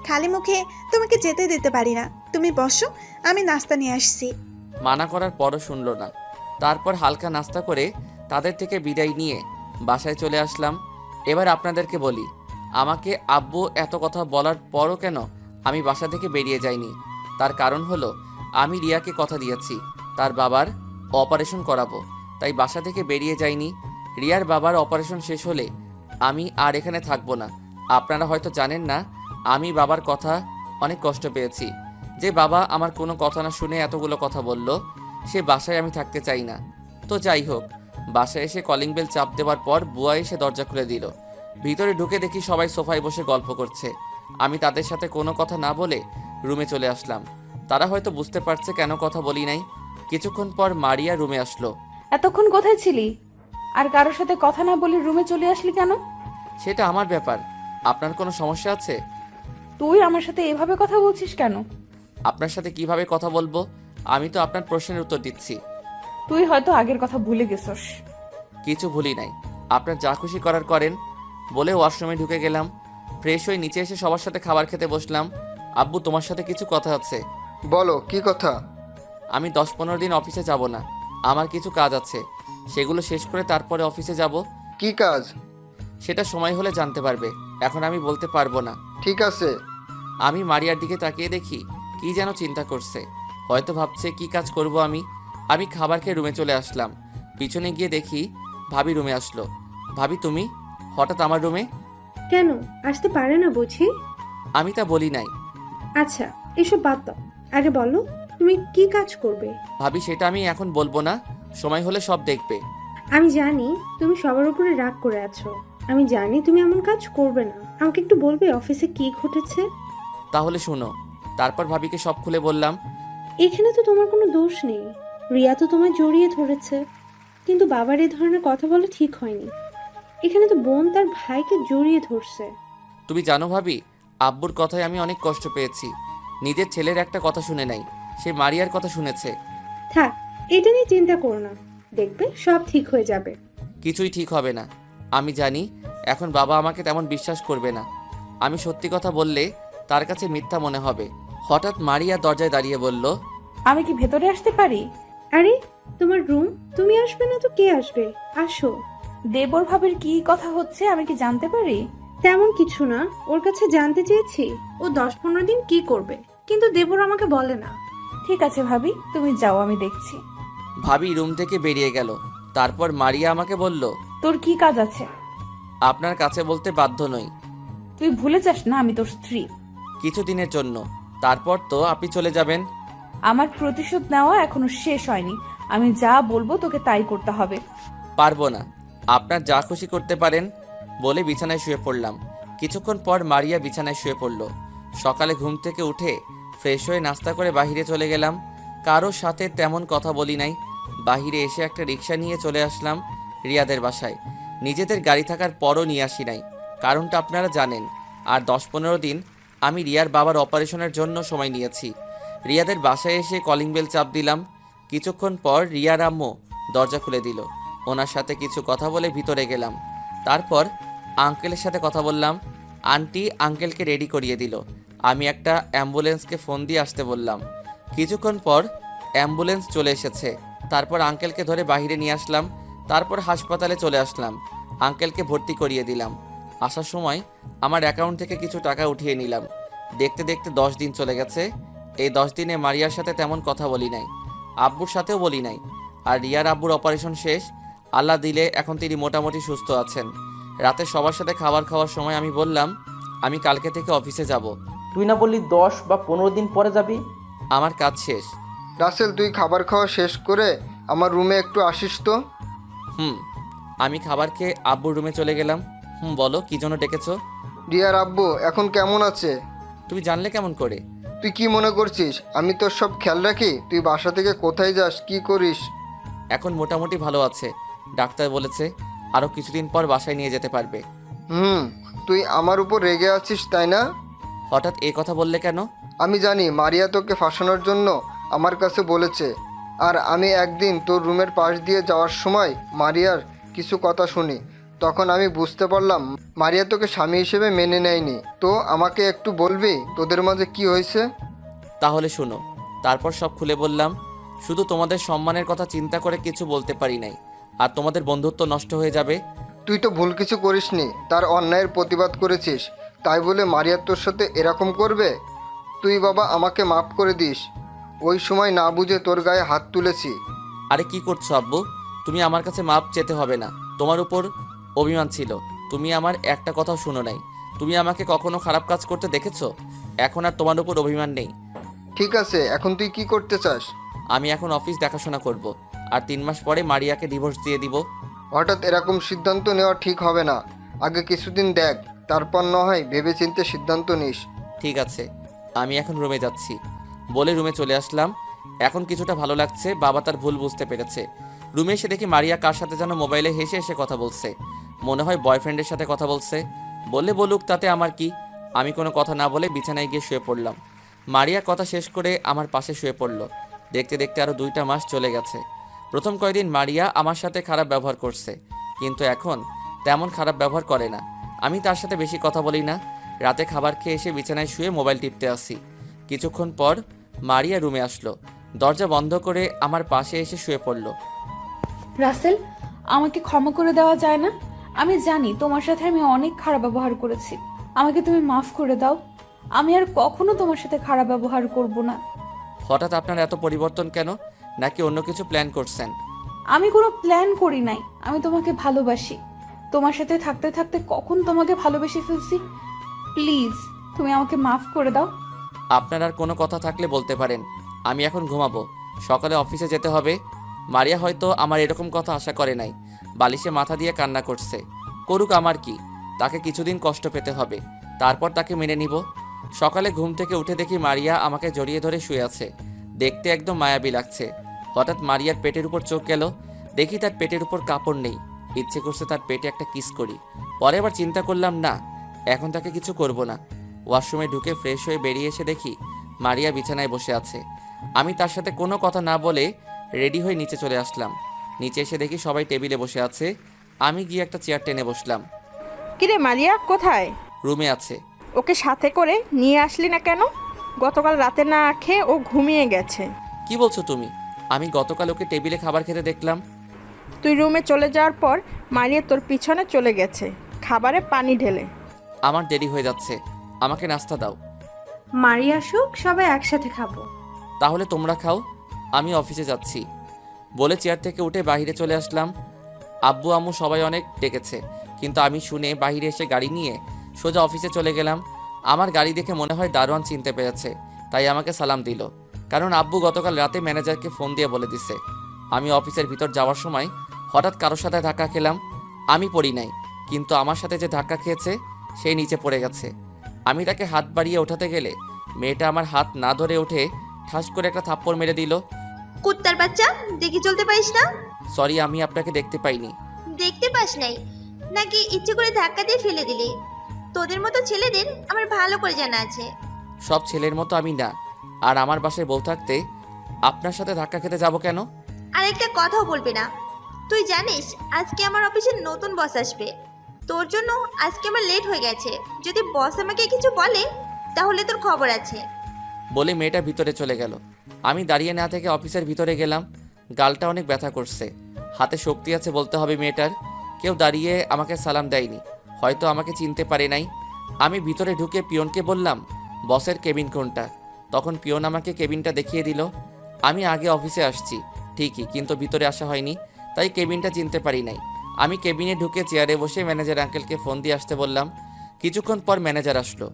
খালি মুখে তোমাকে যেতে দিতে পারি না। তুমি বসো, আমি নাস্তা নিয়ে আসছি। মানা করার পরও শুনলো না। তারপর হালকা নাস্তা করে তাদের থেকে বিদায় নিয়ে বাসায় চলে আসলাম। এবার আপনাদেরকে বলি, আমাকে আব্বু এত কথা বলার পরও কেন আমি বাসা থেকে বেরিয়ে যাইনি, তার কারণ হলো আমি রিয়াকে কথা দিয়েছি তার বাবার অপারেশন করাবো, তাই বাসা থেকে বেরিয়ে যাইনি। রিয়ার বাবার অপারেশন শেষ হলে আমি আর এখানে থাকবো না। আপনারা হয়তো জানেন না, আমি বাবার কথা অনেক কষ্ট পেয়েছি। যে বাবা আমার কোনো কথা না শুনে এতগুলো কথা বলল, সে বাসায় আমি থাকতে চাই না। তো যাই হোক, বাসায় এসে কলিং বেল চাপ দেওয়ার পর বুয়া এসে দরজা খুলে দিল। ভিতরে ঢুকে দেখি সবাই সোফায় বসে গল্প করছে। আমি তাদের সাথে কোনো কথা না বলে রুমে চলে আসলাম। তারা হয়তো বুঝতে পারছে কেন কথা বলি নাই। কিছুক্ষণ পর মারিয়া রুমে আসলো। এতক্ষণ কোথায় ছিলি? আর কারোর সাথে কথা না বলে রুমে চলে আসলি কেন? সেটা আমার ব্যাপার, আপনার কোনো সমস্যা আছে? তুই আমার সাথে এভাবে কথা বলছিস কেন? আপনার সাথে কিভাবে কথা বলবো? আমি তো আপনার প্রশ্নের উত্তর দিচ্ছি। তুই হয়তো আগের কথা ভুলে গেছস। কিছু ভুলি নাই, আপনার যা খুশি করার করেন। বলে ওয়াশরুমে ঢুকে গেলাম। ফ্রেশ হয়ে নিচে এসে সবার সাথে খাবার খেতে বসলাম। আব্বু, তোমার সাথে কিছু কথা আছে। বলো, কি কথা? আমি 10-15 দিন অফিসে যাব না, আমার কিছু কাজ আছে, সেগুলো শেষ করে তারপরে অফিসে যাব। কি কাজ? সেটা সময় হলে জানতে পারবে, এখন আমি বলতে পারবো না। ঠিক আছে। আমি মারিয়ার দিকে তাকিয়ে দেখি কি যেন চিন্তা করছে, হয়তো ভাবছে কি কাজ করব আমি। আমি খাবার খেয়ে রুমে চলে আসলাম। পিছনে গিয়ে দেখি ভাবি রুমে আসলো। ভাবি, তুমি হঠাৎ আমার রুমে? কেন আসতে পারে না বুঝি? আমি তা বলি নাই। আচ্ছা, এসব বাদ দাও, আগে বলো তুমি কি কাজ করবে? ভাবি, সেটা আমি এখন বলবো না, সময় হলে সব দেখবে। আমি জানি তুমি সবার উপরে রাগ করে আছো, আমি জানি তুমি এমন কাজ করবে না। আমাকে একটু বলবে অফিসে কি ঘটেছে? তাহলে শুনো। তারপর ভাবিকে সব খুলে বললাম। এখানে তো তোমার কোনো দোষ নেই, রিয়া তো তোমায় জড়িয়ে ধরেছে, কিন্তু বাবার এই ধরনের কথা বলা ঠিক হয়নি। এখানে তো বোন তার ভাইকে জড়িয়ে ধরছে। তুমি জানো ভাবি, আব্বুর কথায় আমি অনেক কষ্ট পেয়েছি। নিজের ছেলের একটা কথা শুনে নাই, সে মারিয়ার কথা শুনেছে। থাক, এটা নিয়ে চিন্তা করো না, দেখবে সব ঠিক হয়ে যাবে। কিছুই ঠিক হবে না। আমি জানি এখন বাবা আমাকে তেমন বিশ্বাস করবে না। আমি সত্যি কথা বললে তার কাছে মিথ্যা মনে হবে। হঠাৎ মারিয়া দরজায় দাঁড়িয়ে বলল, আমি কি ভেতরে আসতে পারি? আরে তোমার রুম, তুমি আসবে না তো কে আসবে? আসো। দেবর ভাবের কি কথা হচ্ছে আমি কি জানতে পারি? তেমন কিছু না, ওর কাছে জানতে চেয়েছি ও 10-15 দিন কি করবে, কিন্তু দেবর আমাকে বলে না। ঠিক আছে ভাবি, তুমি যাও, আমি দেখছি। ভাবি রুম থেকে বেরিয়ে গেল। তারপর মারিয়া আমাকে বলল, তোর কি কাজ আছে? আপনার কাছে বলতে বাধ্য নই। তুই ভুলে যাস না আমি তোর স্ত্রী। কিছুদিনের জন্য, তারপর তো আপনি চলে যাবেন। আমার প্রতিশোধ নেওয়া এখনো শেষ হয়নি। আমি যা বলবো তোকে তাই করতে হবে। পারবো না, আপনার যা খুশি করতে পারেন। বলে বিছানায় শুয়ে পড়লাম। কিছুক্ষণ পর মারিয়া বিছানায় শুয়ে পড়ল। সকালে ঘুম থেকে উঠে ফ্রেশ হয়ে নাস্তা করে বাহিরে চলে গেলাম। কারোর সাথে তেমন কথা বলি নাই। বাহিরে এসে একটা রিক্সা নিয়ে চলে আসলাম রিয়াদের বাসায়। নিজেদের গাড়ি থাকার পরও নিয়ে আসি নাই, কারণটা আপনারা জানেন। আর 10-15 দিন আমি রিয়ার বাবার অপারেশনের জন্য সময় নিয়েছি। রিয়াদের বাসায় এসে কলিং বেল চাপ দিলাম। কিছুক্ষণ পর রিয়ার আম্মু দরজা খুলে দিল। ওনার সাথে কিছু কথা বলে ভিতরে গেলাম। তারপর আঙ্কেলের সাথে কথা বললাম। আন্টি আঙ্কেলকে রেডি করিয়ে দিল। আমি একটা অ্যাম্বুলেন্সকে ফোন দিয়ে আসতে বললাম। কিছুক্ষণ পর অ্যাম্বুলেন্স চলে এসেছে। তারপর আঙ্কেলকে ধরে বাইরে নিয়ে আসলাম। তারপর হাসপাতালে চলে আসলাম। আঙ্কেলকে ভর্তি করিয়ে দিলাম। আসার সময় আমার অ্যাকাউন্ট থেকে কিছু টাকা উঠিয়ে নিলাম। দেখতে দেখতে 10 দিন চলে গেছে। এই 10 দিনে মারিয়ার সাথে তেমন কথা বলি নাই, আব্বুর সাথেও বলি নাই। আর রিয়ার আব্বুর অপারেশন শেষ, আল্লাহ দিলে এখন তিনি মোটামুটি সুস্থ আছেন। রাতে সবার সাথে খাবার খাওয়ার সময় আমি বললাম, আমি কালকে থেকে অফিসে যাব। তুই না বললি 10 বা 15 দিন পরে যাবি? আমার কাজ শেষ। রাসেল, তুই খাবার খাওয়া শেষ করে আমার রুমে একটু আসিস তো। হুম। আমি খাবার খেয়ে আব্বুর রুমে চলে গেলাম। বলো কি জন্য ডেকেছো? রিয়ার আব্বু এখন কেমন আছে? তুমি জানলে কেমন করে? তুই কি মনে করছিস আমি তোর সব খেয়াল রাখি? তুই বাসা থেকে কোথায় যাস, কি করিস? এখন মোটামুটি ভালো আছে। ডাক্তার বলেছে আরও কিছুদিন পর বাসায় নিয়ে যেতে পারবে। তুই আমার উপর রেগে আছিস তাই না? হঠাৎ এই কথা বললে কেন? আমি জানি মারিয়া তোকে ফাঁসানোর জন্য আমার কাছে বলেছে। আর আমি একদিন তোর রুমের পাশ দিয়ে যাওয়ার সময় মারিয়ার কিছু কথা শুনি। তখন আমি বুঝতে পারলাম মারিয়া তোকে স্বামী হিসেবে মেনে নেয়নি। তো আমাকে একটু বলবি তোদের মাঝে কি হয়েছে? তাহলে শোনো। তারপর সব খুলে বললাম। শুধু তোমাদের সম্মানের কথা চিন্তা করে কিছু বলতে পারি নাই, আর তোমাদের বন্ধুত্ব নষ্ট হয়ে যাবে। তুই তো ভুল কিছু করিসনি, তার অন্যায়ের প্রতিবাদ করেছিস। তাই বলে মারিয়া তোর সাথে এরকম করবে? তুই বাবা আমাকে মাফ করে দিস। ওই সময় না বুঝে তোর গায়ে হাত তুলেছি। আরে কি করছো আব্বু? তুমি আমার কাছে মাপ চেতে হবে না। তোমার উপর অভিমান ছিল, তুমি আমার একটা কথাও শুনো নাই। তুমি আমাকে কখনো খারাপ কাজ করতে দেখেছো? এখন আর তোমার উপর অভিমান নেই। ঠিক আছে, এখন তুই কি করতে চাস? আমি এখন অফিস দেখাশোনা করব, আর 3 মাস পরে মারিয়াকে ডিভোর্স দিয়ে দিব। হঠাৎ এরকম সিদ্ধান্ত নেওয়া ঠিক হবে না। আগে কিছুদিন দেখ, তারপর না হয় ভেবেচিন্তে সিদ্ধান্ত নিস। ঠিক আছে, আমি এখন রুমে যাচ্ছি বলে রুমে চলে আসলাম। এখন কিছুটা ভালো লাগছে, বাবা তার ভুল বুঝতে পেরেছে। রুমে এসে দেখি মারিয়া কার সাথে যেন মোবাইলে হেসে হেসে কথা বলছে। মনে হয় বয়ফ্রেন্ডের সাথে কথা বলছে। বললে বলুক, তাতে আমার কি। আমি কোনো কথা না বলে বিছানায় গিয়ে শুয়ে পড়লাম। মারিয়া কথা শেষ করে আমার পাশে শুয়ে পড়ল। দেখতে দেখতে আরও 2টা মাস চলে গেছে। প্রথম কয়েকদিন মারিয়া আমার সাথে খারাপ ব্যবহার করছে, কিন্তু এখন তেমন খারাপ ব্যবহার করে না। আমি তার সাথে বেশি কথা বলি না। রাতে খাবার খেয়ে এসে বিছানায় শুয়ে মোবাইল টিপতে আসি। কিছুক্ষণ পর মারিয়া রুমে আসলো, দরজা বন্ধ করে আমার পাশে এসে শুয়ে পড়ল। রাসেল, আমাকে ক্ষমা করে দেওয়া যায় না? আমি জানি তোমার সাথে আমি অনেক খারাপ ব্যবহার করেছি। আমাকে তুমি মাফ করে দাও। আমি আর কখনো তোমার সাথে খারাপ ব্যবহার করব না। হঠাৎ আপনার এত পরিবর্তন কেন? নাকি অন্য কিছু প্ল্যান করছেন? আমি কোনো প্ল্যান করি নাই, আমি তোমাকে ভালোবাসি। তোমার সাথে থাকতে থাকতে কখন তোমাকে ভালোবেসে ফেলছি। প্লিজ তুমি আমাকে মাফ করে দাও। আপনার আর কোনো কথা থাকলে বলতে পারেন। আমি এখন ঘুমাবো, সকালে অফিসে যেতে হবে। মারিয়া হয়তো আমার এরকম কথা আশা করে নাই। বালিশে মাথা দিয়ে কান্না করছে। করুক, আমার কি। তাকে কিছুদিন কষ্ট পেতে হবে, তারপর তাকে মেনে নিব। সকালে ঘুম থেকে উঠে দেখি মারিয়া আমাকে জড়িয়ে ধরে শুয়ে আছে। দেখতে একদম মায়াবী লাগছে। হঠাৎ মারিয়ার পেটের উপর চোখ গেল। দেখি তার পেটের উপর কাপড় নেই। ইচ্ছে করছে তার পেটে একটা কিস করি। পরে আবার চিন্তা করলাম না, এখন তাকে কিছু করব না। ওয়াশরুমে ঢুকে ফ্রেশ হয়ে বেরিয়ে এসে দেখি মারিয়া বিছানায় বসে আছে। আমি তার সাথে কোনো কথা না বলে রেডি হয়ে নিচে চলে আসলাম। নিচে এসে দেখি সবাই টেবিলে বসে আছে। আমি গিয়ে একটা চেয়ার টেনে বসলাম। কিরে মারিয়া কোথায়? রুমে আছে। ওকে সাথে করে নিয়ে আসলি না কেন? গতকাল রাতে না খেয়ে ও ঘুমিয়ে গেছে। কি বলছো তুমি? আমি গতকাল ওকে টেবিলে খাবার খেতে দেখলাম। তুই রুমে চলে যাওয়ার পর মারিয়া তোর পিছনে চলে গেছে খাবারে পানি ঢেলে। আমার দেরি হয়ে যাচ্ছে, আমাকে নাস্তা দাও। মারি আসুক, সবাই একসাথে খাবো। তাহলে তোমরা খাও, আমি অফিসে যাচ্ছি বলে চেয়ার থেকে উঠে বাইরে চলে আসলাম। আব্বু আম্মু সবাই অনেক ডেকেছে, কিন্তু আমি শুনে বাইরে এসে গাড়ি নিয়ে সোজা অফিসে চলে গেলাম। আমার গাড়ি দেখে মনে হয় দারোয়ান চিনতে পেরেছে, তাই আমাকে সালাম দিল। কারণ আব্বু গতকাল রাতে ম্যানেজারকে ফোন দিয়ে বলে দিছে। আমি অফিসের ভিতর যাওয়ার সময় হঠাৎ কারোর সাথে ধাক্কা খেলাম। আমি পড়ি নাই, কিন্তু আমার সাথে যে ধাক্কা খেয়েছে সেই নিচে পড়ে গেছে। আমি তাকে হাত বাড়িয়ে ওঠাতে গেলে মেয়েটা আমার হাত না ধরে উঠে ঠাস করে একটা থাপ্পড় মেরে দিল। কুত্তার বাচ্চা, দেখে চলতে পারিস না? সরি, আমি আপনাকে দেখতে পাইনি। দেখতে পাস নাই নাকি ইচ্ছে করে ধাক্কা দিয়ে ফেলে দিলি? তোদের মতো ছেলেদের আমার ভালো করে জানা আছে। সব ছেলের মতো আমি না। আর আমার বাসায় বউ থাকতে আপনার সাথে ধাক্কা খেতে যাব কেন? আর একটা কথাও বলবি না। তুই জানিস আজকে আমার অফিসে নতুন বস আসবে। তোর জন্য আজকে আমার লেট হয়ে গেছে। যদি বস আমাকে কিছু বলে তাহলে তোর খবর আছে। বলে মেয়েটা ভিতরে চলে গেল। আমি দাঁড়িয়ে না থেকে অফিসের ভিতরে গেলাম। গালটা অনেক ব্যথা করছে, হাতে শক্তি আছে বলতে হবে মেয়েটার। কেউ দাঁড়িয়ে আমাকে সালাম দেয়নি, হয়তো আমাকে চিনতে পারে নাই। আমি ভিতরে ঢুকে পিয়নকে বললাম, বসের কেবিন কোনটা? তখন পিয়ন আমাকে কেবিনটা দেখিয়ে দিল। আমি আগে অফিসে আসছি ঠিকই, কিন্তু ভিতরে আসা হয়নি, তাই কেবিনটা চিনতে পারি নাই। আমি কেবিনে ঢুকে চেয়ারে বসে ম্যানেজার আঙ্কেলকে ফোন দিয়ে আসতে বললাম। কিছুক্ষণ পর ম্যানেজার আসলো।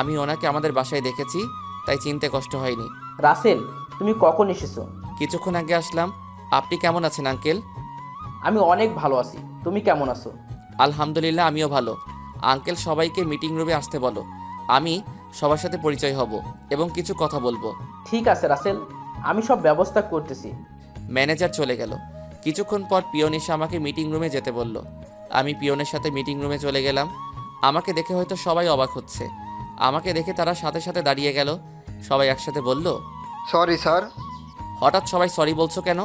আমি ওনাকে আমাদের বাসায় দেখেছি, তাই চিনতে কষ্ট হয়নি। রাসেল, তুমি কখন এসেছো? কিছুক্ষণ আগে আসলাম। আপনি কেমন আছেন আঙ্কেল? আমি অনেক ভালো আছি, তুমি কেমন আছো? আলহামদুলিল্লাহ, আমিও ভালো। আঙ্কেল, সবাইকে মিটিং রুমে আসতে বলো। আমি সবার সাথে পরিচয় হব এবং কিছু কথা বলবো। ঠিক আছে রাসেল, আমি সব ব্যবস্থা করতেছি। ম্যানেজার চলে গেল। কিছুক্ষণ পর পিয়ন এসে আমাকে মিটিং রুমে যেতে বলল। আমি পিয়নের সাথে মিটিং রুমে চলে গেলাম। আমাকে দেখে হয়তো সবাই অবাক হচ্ছে। আমাকে দেখে তারা সাথে সাথে দাঁড়িয়ে গেল। সবাই একসাথে বলল, সরি স্যার। হঠাৎ সবাই সরি বলছো কেন?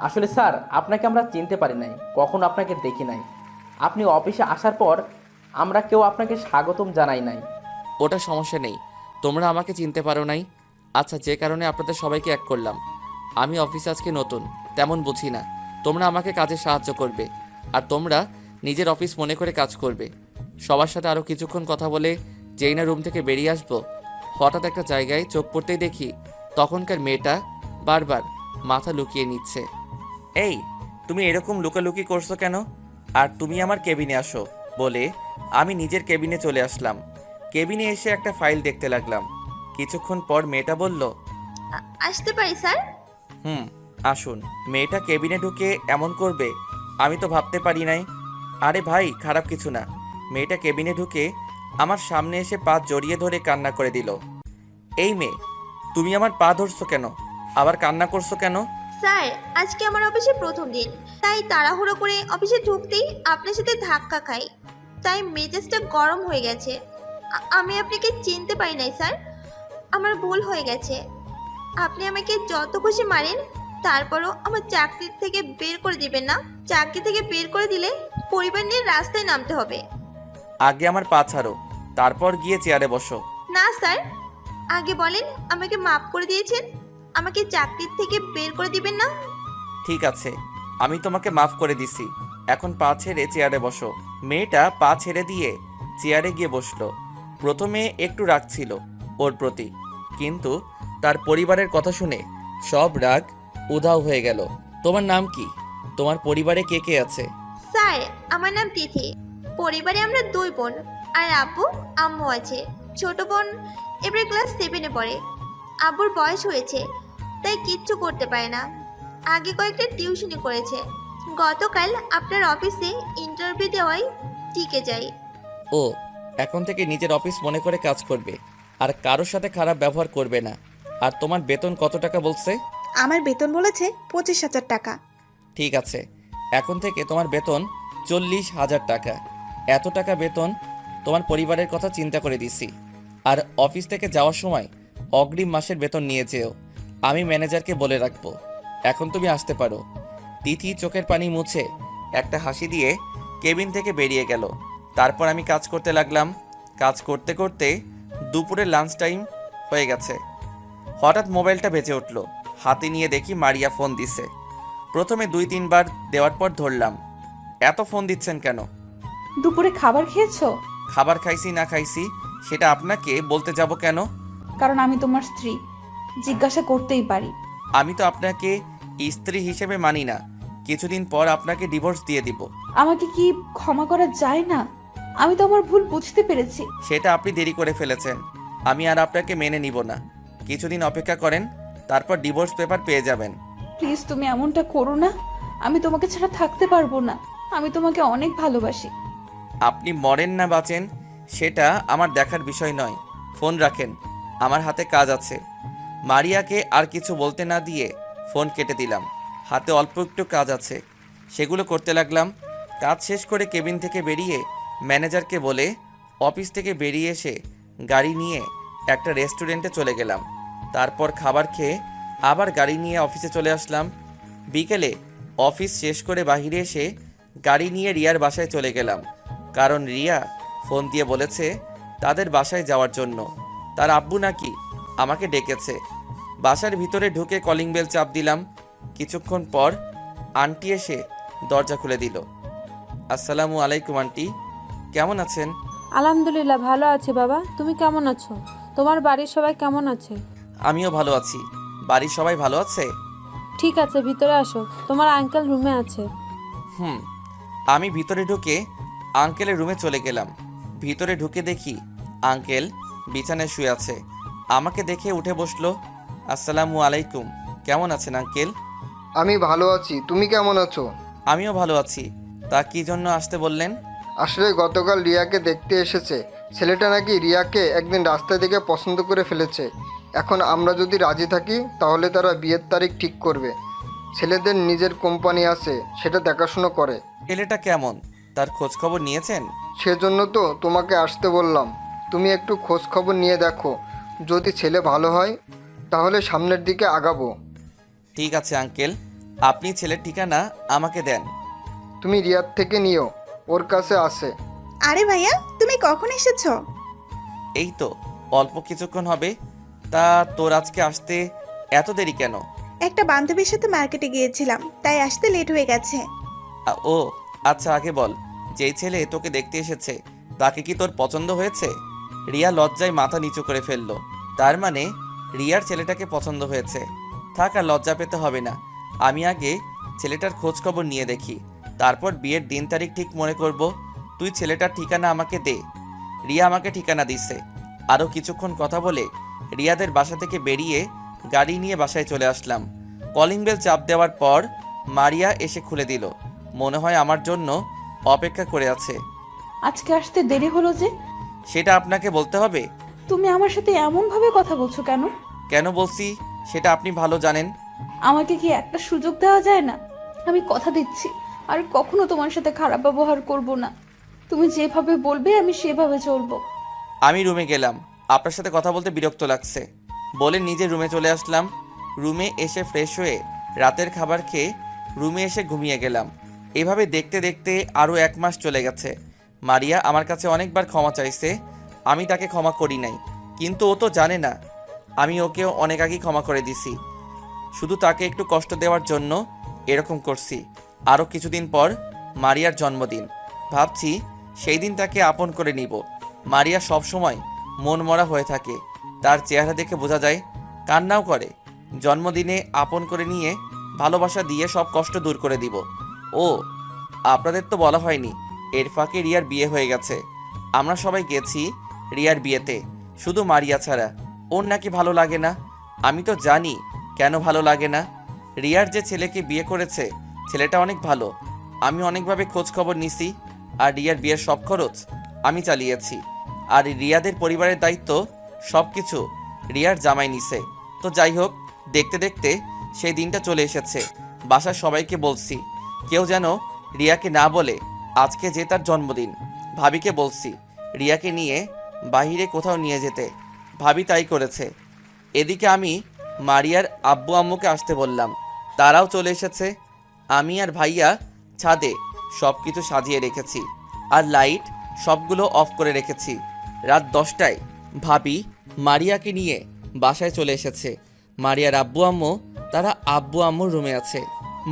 আসলে স্যার, আপনাকে আমরা চিনতে পারি নাই, কখনো আপনাকে দেখি নাই। আপনি অফিসে আসার পর আমরা কেউ আপনাকে স্বাগতম জানাই নাই। ওটা সমস্যা নেই, তোমরা আমাকে চিনতে পারো নাই। আচ্ছা, যে কারণে আপনাদের সবাইকে এক করলাম। আমি অফিসে আজকে নতুন, তেমন বুঝি না। তোমরা আমাকে কাজে সাহায্য করবে, আর তোমরা নিজের অফিস মনে করে কাজ করবে। সবার সাথে আরও কিছুক্ষণ কথা বলে যেই না রুম থেকে বেরিয়ে আসবো, হঠাৎ একটা জায়গায় চোখ পড়তেই দেখি তখনকার মেয়েটা বারবার মাথা লুকিয়ে নিচ্ছে। এই, তুমি এরকম লুকালুকি করছো কেন? আর তুমি আমার কেবিনে আসো বলে আমি নিজের কেবিনে চলে আসলাম। কেবিনে এসে একটা ফাইল দেখতে লাগলাম। কিছুক্ষণ পর মেয়েটা বলল, আসতে পারি স্যার? আসুন। মেয়েটা কেবিনে ঢুকে এমন করবে আমি তো ভাবতে পারি নাই। আরে ভাই, খারাপ কিছু না। মেয়েটা কেবিনে ঢুকে আমার সামনে এসে পা জড়িয়ে ধরে কান্না করে দিল। এই মেয়ে, তুমি আমার পা ধরছো কেন? আবার কান্না করছো কেন? স্যার, আজকে আমার অফিসে প্রথম দিন, তাই তাড়াহুড়ো করে অফিসে ঢুকতেই আপনার সাথে ধাক্কা খাই, তাই মেজাজটা গরম হয়ে গেছে। আমি আপনাকে চিনতে পারি নাই স্যার, আমার ভুল হয়ে গেছে। আপনি আমাকে যত খুশি মারেন, তারপরও আমার চাকরি থেকে বের করে দিবেন না। চাকরি থেকে বের করে দিলে পরিবার নিয়ে রাস্তায় নামতে হবে। আগে আমার পা ছাড়ো, তারপর গিয়ে চেয়ারে বসো। না স্যার, আগে বলেন আমাকে মাফ করে দিয়েছেন, আমাকে চাকরির থেকে বের করে দিবেন না। ঠিক আছে, আমি তোমাকে মাফ করে দিছি। এখন পা ছেড়ে চেয়ারে বসো। মেয়েটা পা ছেড়ে দিয়ে চেয়ারে গিয়ে বসলো। প্রথমে একটু রাগ ছিল ওর প্রতি, কিন্তু তার পরিবারের কথা শুনে সব রাগ উধাও হয়ে গেল। তোমার নাম কি? তোমার পরিবারে কে কে আছে? স্যার, আমার নাম তিথি। পরিবারে আমরা 2 বোন, আর আব্বু আম্মু আছে। ছোট বোন এবারে ক্লাস 7-এ পড়ে। আব্বুর বয়স হয়েছে, তাই কিচ্ছু করতে পারে না। আগে কয়েকটা টিউশনি করেছে। গতকাল আপনার অফিসে ইন্টারভিউ দেওয়াই টিকে যাই। ও, এখন থেকে নিজের অফিস মনে করে কাজ করবে, আর কারোর সাথে খারাপ ব্যবহার করবে না। আর তোমার বেতন কত টাকা বলছে? আমার বেতন বলেছে 25,000 টাকা। ঠিক আছে, এখন থেকে তোমার বেতন 40,000 টাকা। এত টাকা বেতন তোমার পরিবারের কথা চিন্তা করে দিছি। আর অফিস থেকে যাওয়ার সময় অগ্রিম মাসের বেতন নিয়ে যেও, আমি ম্যানেজারকে বলে রাখবো। এখন তুমি আসতে পারো। তিথি চোখের পানি মুছে একটা হাসি দিয়ে কেবিন থেকে বেরিয়ে গেল। তারপর আমি কাজ করতে লাগলাম। কাজ করতে করতে দুপুরের লাঞ্চ টাইম হয়ে গেছে। হঠাৎ মোবাইলটা বেজে উঠল। হাতে নিয়ে দেখি মারিয়া ফোন দিছে। প্রথমে 2-3 বার দেওয়ার পর ধরলাম। এত ফোন দিচ্ছেন কেন? দুপুরে খাবার খেয়েছো? খাবার খাইছি না খাইছি সেটা আপনাকে বলতে যাব কেন? কারণ আমি তোমার স্ত্রী, জিজ্ঞাসা করতেই পারি। আমি তো আপনাকে স্ত্রী হিসেবে মানি না। কিছুদিন পর আপনাকে ডিভোর্স দিয়ে দিব। আমাকে কি ক্ষমা করা যায় না? আমি তো আমার ভুল বুঝতে পেরেছি। সেটা আপনি দেরি করে ফেলেছেন। আমি আর আপনাকে মেনে নিব না। কিছুদিন অপেক্ষা করেন, তারপর ডিভোর্স পেপার পেয়ে যাবেন। প্লিজ তুমি এমনটা করো না, আমি তোমাকে ছাড়া থাকতে পারবো না। আমি তোমাকে অনেক ভালোবাসি। আপনি মরেন না বাঁচেন সেটা আমার দেখার বিষয় নয়। ফোন রাখেন, আমার হাতে কাজ আছে। মারিয়াকে আর কিছু বলতে না দিয়ে ফোন কেটে দিলাম। হাতে অল্প একটু কাজ আছে, সেগুলো করতে লাগলাম। কাজ শেষ করে কেবিন থেকে বেরিয়ে ম্যানেজারকে বলে অফিস থেকে বেরিয়ে এসে গাড়ি নিয়ে একটা রেস্টুরেন্টে চলে গেলাম। তারপর খাবার খেয়ে আবার গাড়ি নিয়ে অফিসে চলে আসলাম। বিকেলে অফিস শেষ করে বাইরে এসে গাড়ি নিয়ে রিয়ার বাসায় চলে গেলাম, কারণ রিয়া ফোন দিয়ে বলেছে তাদের বাসায় যাওয়ার জন্য। তার আব্বু নাকি আমাকে ডেকেছে। বাসার ভিতরে ঢুকে কলিং বেল চাপ দিলাম। কিছুক্ষণ পর আন্টি এসে দরজা খুলে দিল। আসসালামু আলাইকুম আন্টি, কেমন আছেন? আলহামদুলিল্লাহ, ভালো আছি বাবা। তুমি কেমন আছো? তোমার বাড়ির সবাই কেমন আছে? আমিও ভালো আছি। বাড়ির সবাই ভালো আছে? ঠিক আছে, ভিতরে আসো, তোমার আঙ্কেল রুমে আছে। আমি ভিতরে ঢুকে আঙ্কেলের রুমে চলে গেলাম। ভিতরে ঢুকে দেখি আঙ্কেল বিছানায় শুয়ে আছে। আমাকে দেখে উঠে বসলো। আসসালামু আলাইকুম, কেমন আছেন আঙ্কেল? আমি ভালো আছি, তুমি কেমন আছো? আমিও ভালো আছি। তা কি জন্য আসতে বললেন? আসলে গতকাল রিয়াকে দেখতে এসেছে। ছেলেটা নাকি রিয়াকে একদিন রাস্তা থেকে পছন্দ করে ফেলেছে। এখন আমরা যদি রাজি থাকি তাহলে তারা বিয়ের তারিখ ঠিক করবে। ছেলেদের নিজের কোম্পানি আছে, সেটা দেখাশুনো করে। ছেলেটা কেমন, তার খোঁজ খবর নিয়েছেন? সেজন্য তো তোমাকে আসতে বললাম। তুমি একটু খোঁজ খবর নিয়ে দেখো, যদি ছেলে ভালো হয় তাহলে সামনের দিকে আগাবো। ঠিক আছে আঙ্কেল, আপনি ছেলের ঠিকানা আমাকে দেন। তুমি রিয়ার থেকে নিও, ওর কাছে আছে। আরে ভাইয়া, তুমি কখন এসেছো? এই তো অল্প কিছুক্ষণ হবে। তা তোর আজকে আসতে এত দেরি কেন? একটা বান্ধবীর সাথে মার্কেটে গিয়েছিলাম, তাই আসতে লেট হয়ে গেছে। ও আচ্ছা, আগে বল, যেই ছেলে তোকে দেখতে এসেছে তাকে কি তোর পছন্দ হয়েছে? রিয়া লজ্জায় মাথা নিচু করে ফেললো। তার মানে রিয়ার ছেলেটাকে পছন্দ হয়েছে। থাক, আর লজ্জা পেতে হবে না। আমি আগে ছেলেটার খোঁজ খবর নিয়ে দেখি, তারপর বিয়ের দিন তারিখ ঠিক মনে করব। তুই ছেলেটার ঠিকানা আমাকে দে। রিয়া আমাকে ঠিকানা দিছে। আরও কিছুক্ষণ কথা বলে রিয়াদের বাসা থেকে বেরিয়ে গাড়ি নিয়ে বাসায় চলে আসলাম। কলিং বেল চাপ দেওয়ার পর মারিয়া এসে খুলে দিল। মনে হয় আমার জন্য অপেক্ষা করে আছে। আজকে আসতে দেরি হলো যে? সেটা আপনাকে বলতে হবে? তুমি আমার সাথে এমনভাবে কথা বলছো কেন? কেন বলছি সেটা আপনি ভালো জানেন। আমাকে কি একটা সুযোগ দেওয়া যায় না? আমি কথা দিচ্ছি আর কখনো তোমার সাথে খারাপ ব্যবহার করব না। তুমি যেভাবে বলবে আমি সেভাবে চলবো। আমি রুমে গেলাম, আপনার সাথে কথা বলতে বিরক্ত লাগছে বলে নিজে রুমে চলে আসলাম। রুমে এসে ফ্রেশ হয়ে রাতের খাবার খেয়ে রুমে এসে ঘুমিয়ে গেলাম। এভাবে দেখতে দেখতে আরও 1 মাস চলে গেছে। মারিয়া আমার কাছে অনেকবার ক্ষমা চাইছে, আমি তাকে ক্ষমা করি নাই। কিন্তু ও তো জানে না আমি ওকেও অনেক আগেই ক্ষমা করে দিছি। শুধু তাকে একটু কষ্ট দেওয়ার জন্য এরকম করছি। আরও কিছুদিন পর মারিয়ার জন্মদিন। ভাবছি সেই দিন তাকে আপন করে নিব। মারিয়া সবসময় মন মরা হয়ে থাকে, তার চেহারা দেখে বোঝা যায়। কান্নাও করে। জন্মদিনে আপন করে নিয়ে ভালোবাসা দিয়ে সব কষ্ট দূর করে দিব। ও আপনাদের তো বলা হয়নি, এর ফাঁকে রিয়ার বিয়ে হয়ে গেছে। আমরা সবাই গেছি রিয়ার বিয়েতে, শুধু মারিয়া ছাড়া। ওর নাকি ভালো লাগে না। আমি তো জানি কেন ভালো লাগে না। রিয়ার যে ছেলেকে বিয়ে করেছে ছেলেটা অনেক ভালো। আমি অনেকভাবে খোঁজ খবর নিছি, আর রিয়ার বিয়ের সব খরচ আমি চালিয়েছি। আর রিয়াদের পরিবারের দায়িত্ব সব কিছু রিয়ার জামাই নিছে। তো যাই হোক, দেখতে দেখতে সেই দিনটা চলে এসেছে। বাসার সবাইকে বলছি কেউ যেন রিয়াকে না বলে আজকে যে তার জন্মদিন। ভাবিকে বলছি রিয়াকে নিয়ে বাইরে কোথাও নিয়ে যেতে। ভাবি তাই করেছে। এদিকে আমি মারিয়ার আব্বু আম্মুকে আসতে বললাম, তারাও চলে এসেছে। আমি আর ভাইয়া ছাদে সব কিছু সাজিয়ে রেখেছি, আর লাইট সবগুলো অফ করে রেখেছি। রাত 10টায় ভাবি মারিয়াকে নিয়ে বাসায় চলে এসেছে। মারিয়ার আব্বু আম্মু তারা আব্বু আম্মুর রুমে আছে।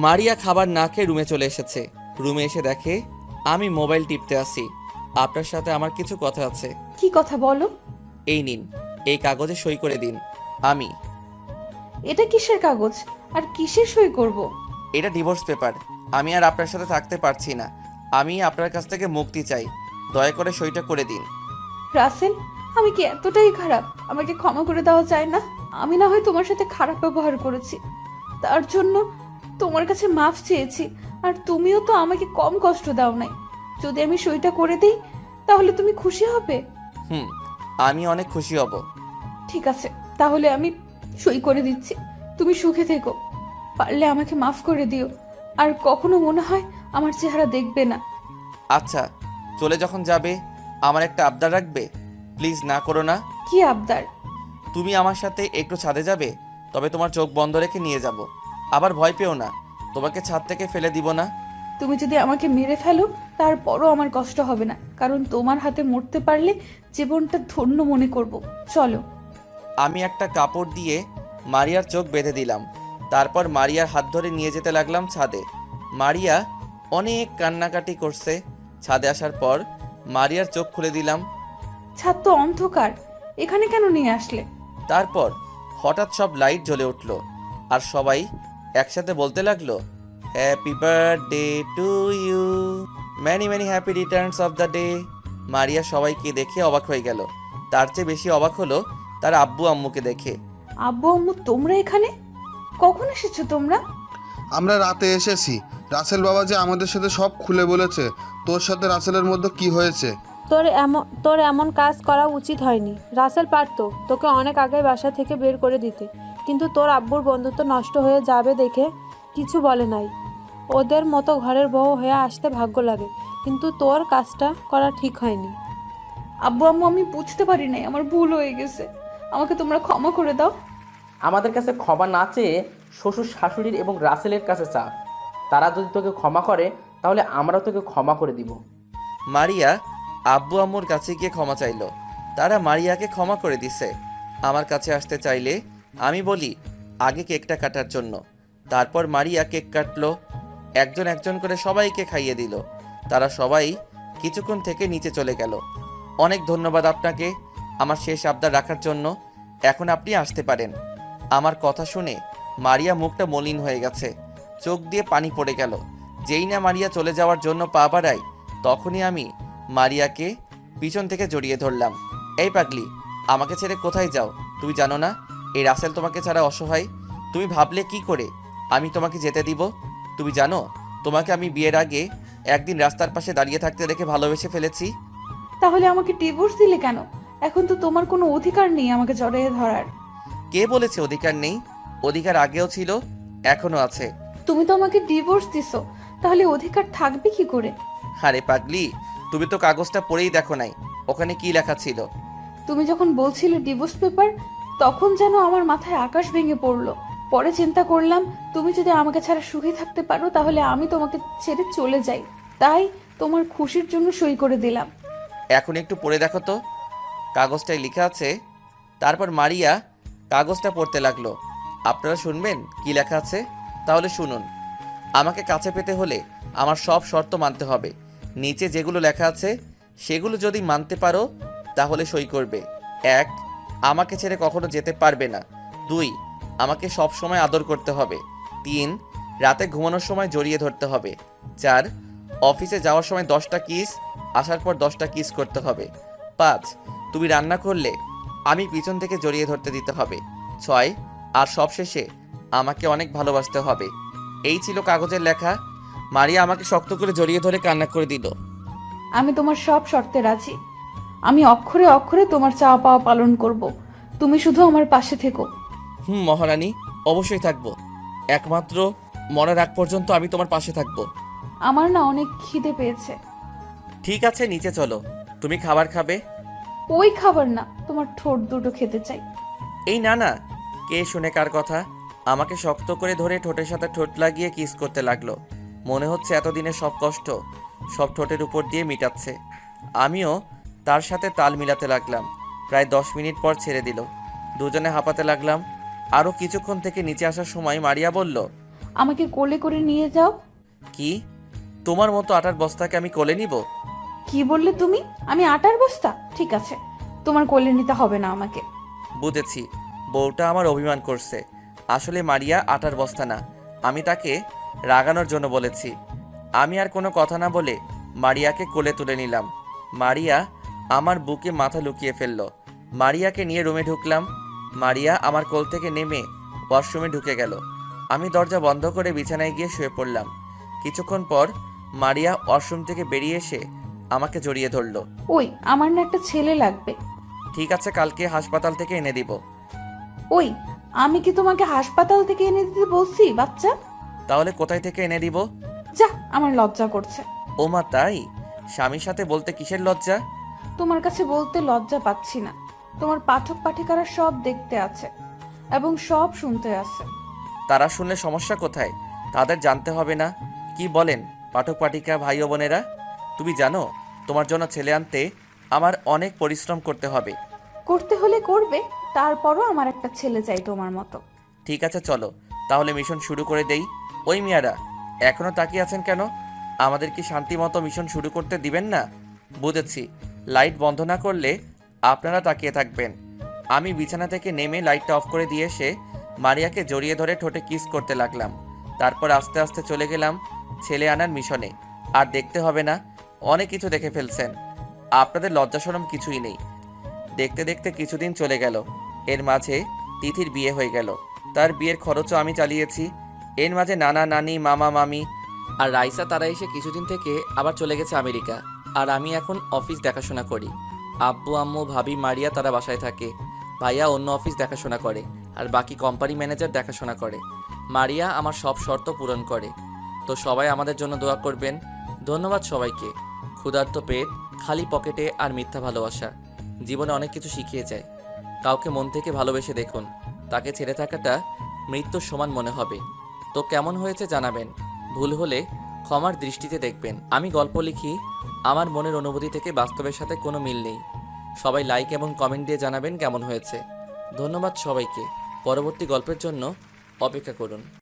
মারিয়া খাবার না খেয়ে রুমে চলে এসেছে। রুমে এসে দেখে আমি মোবাইল টিপতে আসি। আপনার সাথে আমার কিছু কথা আছে। কি কথা বলো? এই নিন, এই কাগজে সই করে দিন। আমি এটা কিসের কাগজ আর কিসের সই করব? এটা ডিভোর্স পেপার। আমি আর আপনার সাথে থাকতে পারছি না। আমি আপনার কাছ থেকে মুক্তি চাই। দয়া করে সইটা করে দিন। রাসেল, আমি কি এতটাই খারাপ? আমাকে ক্ষমা করে দেওয়া যায় না? আমি না হয় তোমার সাথে খারাপ ব্যবহার করেছি, তার জন্য তোমার কাছে মাফ চেয়েছি। আর তুমিও তো আমাকে কম কষ্ট দাও নাই। যদি আমি সইটা করে দিই তাহলে তুমি খুশি হবে? আমি অনেক খুশি হব। ঠিক আছে, তাহলে আমি সই করে দিচ্ছি। তুমি সুখে থেকো। পারলে আমাকে মাফ করে দিও। আর কখনো মনে হয় আমার চেহারা দেখবে না। আচ্ছা, চলে যখন যাবে আমার একটা আবদার রাখবে? প্লিজ না করো না। কি আবদার? তুমি আমার সাথে একটু ছাদে যাবে, তবে তোমার চোখ বন্ধ রেখে নিয়ে যাব। আবার ভয় পেও না, তোমাকে ছাদ থেকে ফেলে দিব না। তুমি যদি আমাকে মেরে ফেলো তারপরও আমার কষ্ট হবে না, কারণ তোমার হাতে মরতে পারলে জীবনটা ধন্য মনে করব। চলো। আমি একটা কাপড় দিয়ে মারিয়ার চোখ বেঁধে দিলাম। তারপর মারিয়ার হাত ধরে নিয়ে যেতে লাগলাম ছাদে। মারিয়া অনেক কান্নাকাটি করছে। ছাদে আসার পর মারিয়ার চোখ খুলে দিলাম। ছাদ তো অন্ধকার, এখানে কেন নিয়ে আসলে? তারপর হঠাৎ সব লাইট জ্বলে উঠল, আর সবাই একসাথে বলতে লাগলো, happy birthday to you, many many happy returns of the day. Maria সবাইকে দেখে অবাক হয়ে গেল। তার চেয়ে বেশি অবাক হলো তার আব্বু আম্মুকে দেখে। আব্বু আম্মু তোমরা এখানে কখন এসেছো তোমরা? আমরা রাতে এসেছি। রাসেল বাবা যে আমাদের সাথে সব খুলে বলেছে তোর সাথে রাসেলের মধ্যে কি হয়েছে। তোর এমন কাজ করা উচিত হয়নি। রাসেল পারতো তোকে অনেক আগে বাসা থেকে বের করে দিতে, কিন্তু তোর আব্বুর বন্ধুত্ব নষ্ট হয়ে যাবে দেখে কিছু বলে নাই। ওদের মতো ঘরের বউ হয়ে আসতে ভাগ্য লাগে, কিন্তু তোর কাজটা করা ঠিক হয়নি। আব্বু আম্মু, আমি বুঝতে পারি নাই, আমার ভুল হয়ে গেছে, আমাকে তোমরা ক্ষমা করে দাও। আমাদের কাছে ক্ষমা না চেয়ে শ্বশুর শাশুড়ির এবং রাসেলের কাছে চা। তারা যদি তোকে ক্ষমা করে তাহলে আমরাও তোকে ক্ষমা করে দিব। মারিয়া আব্বু আম্মুর কাছে গিয়ে ক্ষমা চাইলো। তারা মারিয়াকে ক্ষমা করে দিছে। আমার কাছে আসতে চাইলে আমি বলি আগে কেকটা কাটার জন্য। তারপর মারিয়া কেক কাটলো, একজন একজন করে সবাইকে খাইয়ে দিল। তারা সবাই কিছুক্ষণ থেকে নিচে চলে গেল। অনেক ধন্যবাদ আপনাকে আমার শেষ আবদার রাখার জন্য। এখন আপনি আসতে পারেন। আমার কথা শুনে মারিয়া মুখটা মলিন হয়ে গেছে, চোখ দিয়ে পানি পড়ে গেল। যেই না মারিয়া চলে যাওয়ার জন্য পা বাড়ায়, তখনই আমি মারিয়াকে পিছন থেকে জড়িয়ে ধরলাম। এই পাগলি, আমাকে ছেড়ে কোথায় যাও? তুমি জানো না এই রাসেল তোমাকে ছাড়া অসহায়? তুমি ভাবলে কি করে আমি তোমাকে যেতে দিব? তুমি জানো তোমাকে আমি বিয়ের আগে একদিন রাস্তার পাশে দাঁড়িয়ে থাকতে দেখে ভালোবেসে ফেলেছি। তাহলে আমাকে ডিভোর্স দিলে কেন? এখন তো তোমার কোনো অধিকার নেই আমাকে জড়িয়ে ধরার। কে বলেছে অধিকার নেই? অধিকার আগেও ছিল, এখনো আছে। তুমি তো আমাকে ডিভোর্স দিছো, তাহলে অধিকার থাকবে কি করে? আরে পাগলি, তুমি তো কাগজটা পড়েই দেখো নাই, ওখানে কি লেখা ছিল। তুমি যখন বলছিলে ডিভোর্স পেপার, তখন যেন আমার মাথায় আকাশ ভেঙে পড়লো। পরে চিন্তা করলাম তুমি যদি আমাকে ছাড়া সুখী থাকতে পারো তাহলে আমি তোমাকে ছেড়ে চলে যাই, তাই তোমার খুশির জন্য সই করে দিলাম। এখন একটু পড়ে দেখো তো, কাগজটায় লেখা আছে। তারপর মারিয়া কাগজটা পড়তে লাগলো। আপনারা শুনবেন কি লেখা আছে? তাহলে শুনুন। আমাকে কাছে পেতে হলে আমার সব শর্ত মানতে হবে। নিচে যেগুলো লেখা আছে সেগুলো যদি মানতে পারো তাহলে সই করবে। 1, আমাকে ছেড়ে কখনো যেতে পারবে না। 2, আমাকে সব সময় আদর করতে হবে। 3, রাতে ঘুমানোর সময় জড়িয়ে ধরতে হবে। 4, অফিসে যাওয়ার সময় 10টা কিস, আসার পর 10টা কিস করতে হবে। 5, তুমি রান্না করলে আমি পিছন থেকে জড়িয়ে ধরতে দিতে হবে। 6, আর সবশেষে আমাকে অনেক ভালোবাসতে হবে। এই ছিল কাগজের লেখা। মারিয়া আমাকে শক্ত করে জড়িয়ে ধরে কান্না করে দিল। আমি তোমার সব শর্তে রাজি। আমি অক্ষরে অক্ষরে তোমার চাওয়া পাওয়া পালন করব। তুমি শুধু আমার পাশে থেকো। মহারানী, অবশ্যই থাকবো। একমাত্র মরার আগ পর্যন্ত আমি তোমার পাশে থাকবো। আমার না অনেক খিদে পেয়েছে। ঠিক আছে, নিচে চলো। তুমি খাবার খাবে? ওই খাবার না, তোমার ঠোঁট দুটো খেতে চাই। এই না না, কে শুনে কার কথা? আমাকে শক্ত করে ধরে ঠোঁটের সাথে ঠোঁট লাগিয়ে কিস করতে লাগলো। মনে হচ্ছে এতদিনের সব কষ্ট সব ঠোঁটের উপর দিয়ে মিটাচ্ছে। আমিও তার সাথে তাল মিলাতে লাগলাম। প্রায় 10 মিনিট পর ছেড়ে দিল। দুজনে হাঁপাতে লাগলাম। আরও কিছুক্ষণ থেকে নিচে আসার সময় মারিয়া বলল, আমাকে কোলে করে নিয়ে যাও। কি? তোমার মতো আটার বস্তাকে আমি কোলে নিব? কি বললে তুমি? আমি আটার বস্তা? ঠিক আছে, তোমার কোলে নিতে হবে না আমাকে। বুঝেছি, বউটা আমার অভিমান করছে। আসলে মারিয়া আটার বস্তা না, আমি তাকে রাগানোর জন্য বলেছি। আমি আর কোনো কথা না বলে মারিয়াকে কোলে তুলে নিলাম। মারিয়া আমার বুকে মাথা লুকিয়ে ফেলল। মারিয়াকে নিয়ে রুমে ঢুকলাম। মারিয়া আমার কোল থেকে নেমে ওয়াশরুমে ঢুকে গেল। আমি দরজা বন্ধ করে বিছানায় গিয়ে শুয়ে পড়লাম। কিছুক্ষণ পর মারিয়া ওয়াশরুম থেকে বেরিয়ে এসে আমাকে জড়িয়ে ধরল। ওই, আমার না একটা ছেলে লাগবে। ঠিক আছে, কালকে হাসপাতাল থেকে এনে দিব। ওই, আমি কি তোমাকে হাসপাতাল থেকে এনে দিতে বলছি বাচ্চা? তাহলে কোথায় থেকে এনে দিব? যা, আমার লজ্জা করছে। ওমা তাই? স্বামীর সাথে বলতে কিসের লজ্জা? তোমার কাছে বলতে লজ্জা পাচ্ছি না। তোমার পাঠক পাঠিকারা সব দেখতে আছে এবং সব শুনতে আছে। তারা শুনলে সমস্যা কোথায়? তাদের জানতে হবে না? কি বলেন পাঠক পাঠিকা ভাই ও বোনেরা? তুমি জানো তোমার জন্য ছেলে আনতে আমার অনেক পরিশ্রম করতে হবে। করতে হলে করবে, তারপরও আমার একটা ছেলে চাই তোমার মতো। ঠিক আছে, চলো তাহলে মিশন শুরু করে দেই। ওই মিয়ারা, এখনো তাকিয়ে আছেন কেন? আমাদের কি শান্তি মতো মিশন শুরু করতে দিবেন না? বুঝেছি, লাইট বন্ধ না করলে আপনারা তাকিয়ে থাকবেন। আমি বিছানা থেকে নেমে লাইটটা অফ করে দিয়ে এসে মারিয়াকে জড়িয়ে ধরে ঠোঁটে কিস করতে লাগলাম। তারপর আস্তে আস্তে চলে গেলাম ছেলে আনার মিশনে। আর দেখতে হবে না, অনেক কিছু দেখে ফেলছেন। আপনাদের লজ্জা শরম কিছুই নেই। দেখতে দেখতে কিছুদিন চলে গেল। এর মাঝে তিথির বিয়ে হয়ে গেল। তার বিয়ের খরচও আমি চালিয়েছি। এর মাঝে নানা নানি, মামা মামি আর রাইসা তারা এসে কিছুদিন থেকে আবার চলে গেছে আমেরিকা। আর আমি এখন অফিস দেখাশোনা করি। আব্বু আম্মু ভাবি মারিয়া তারা বাসায় থাকে। ভাইয়া অন্য অফিস দেখাশোনা করে আর বাকি কোম্পানি ম্যানেজার দেখাশোনা করে। মারিয়া আমার সব শর্ত পূরণ করে। তো সবাই আমাদের জন্য দোয়া করবেন। ধন্যবাদ সবাইকে। ক্ষুধার্ত পেট, খালি পকেটে আর মিথ্যা ভালোবাসা জীবনে অনেক কিছু শিখিয়ে যায়। কাউকে মন থেকে ভালোবেসে দেখুন, তাকে ছেড়ে থাকাটা মৃত্যুর সমান মনে হবে। তো কেমন হয়েছে জানাবেন। ভুল হলে ক্ষমার দৃষ্টিতে দেখবেন। আমি গল্প লিখি, আমার মনের অনুভূতি থেকে বাস্তবের সাথে কোনো মিল নেই। সবাই লাইক এবং কমেন্ট দিয়ে জানাবেন কেমন হয়েছে। ধন্যবাদ সবাইকে। পরবর্তী গল্পের জন্য অপেক্ষা করুন।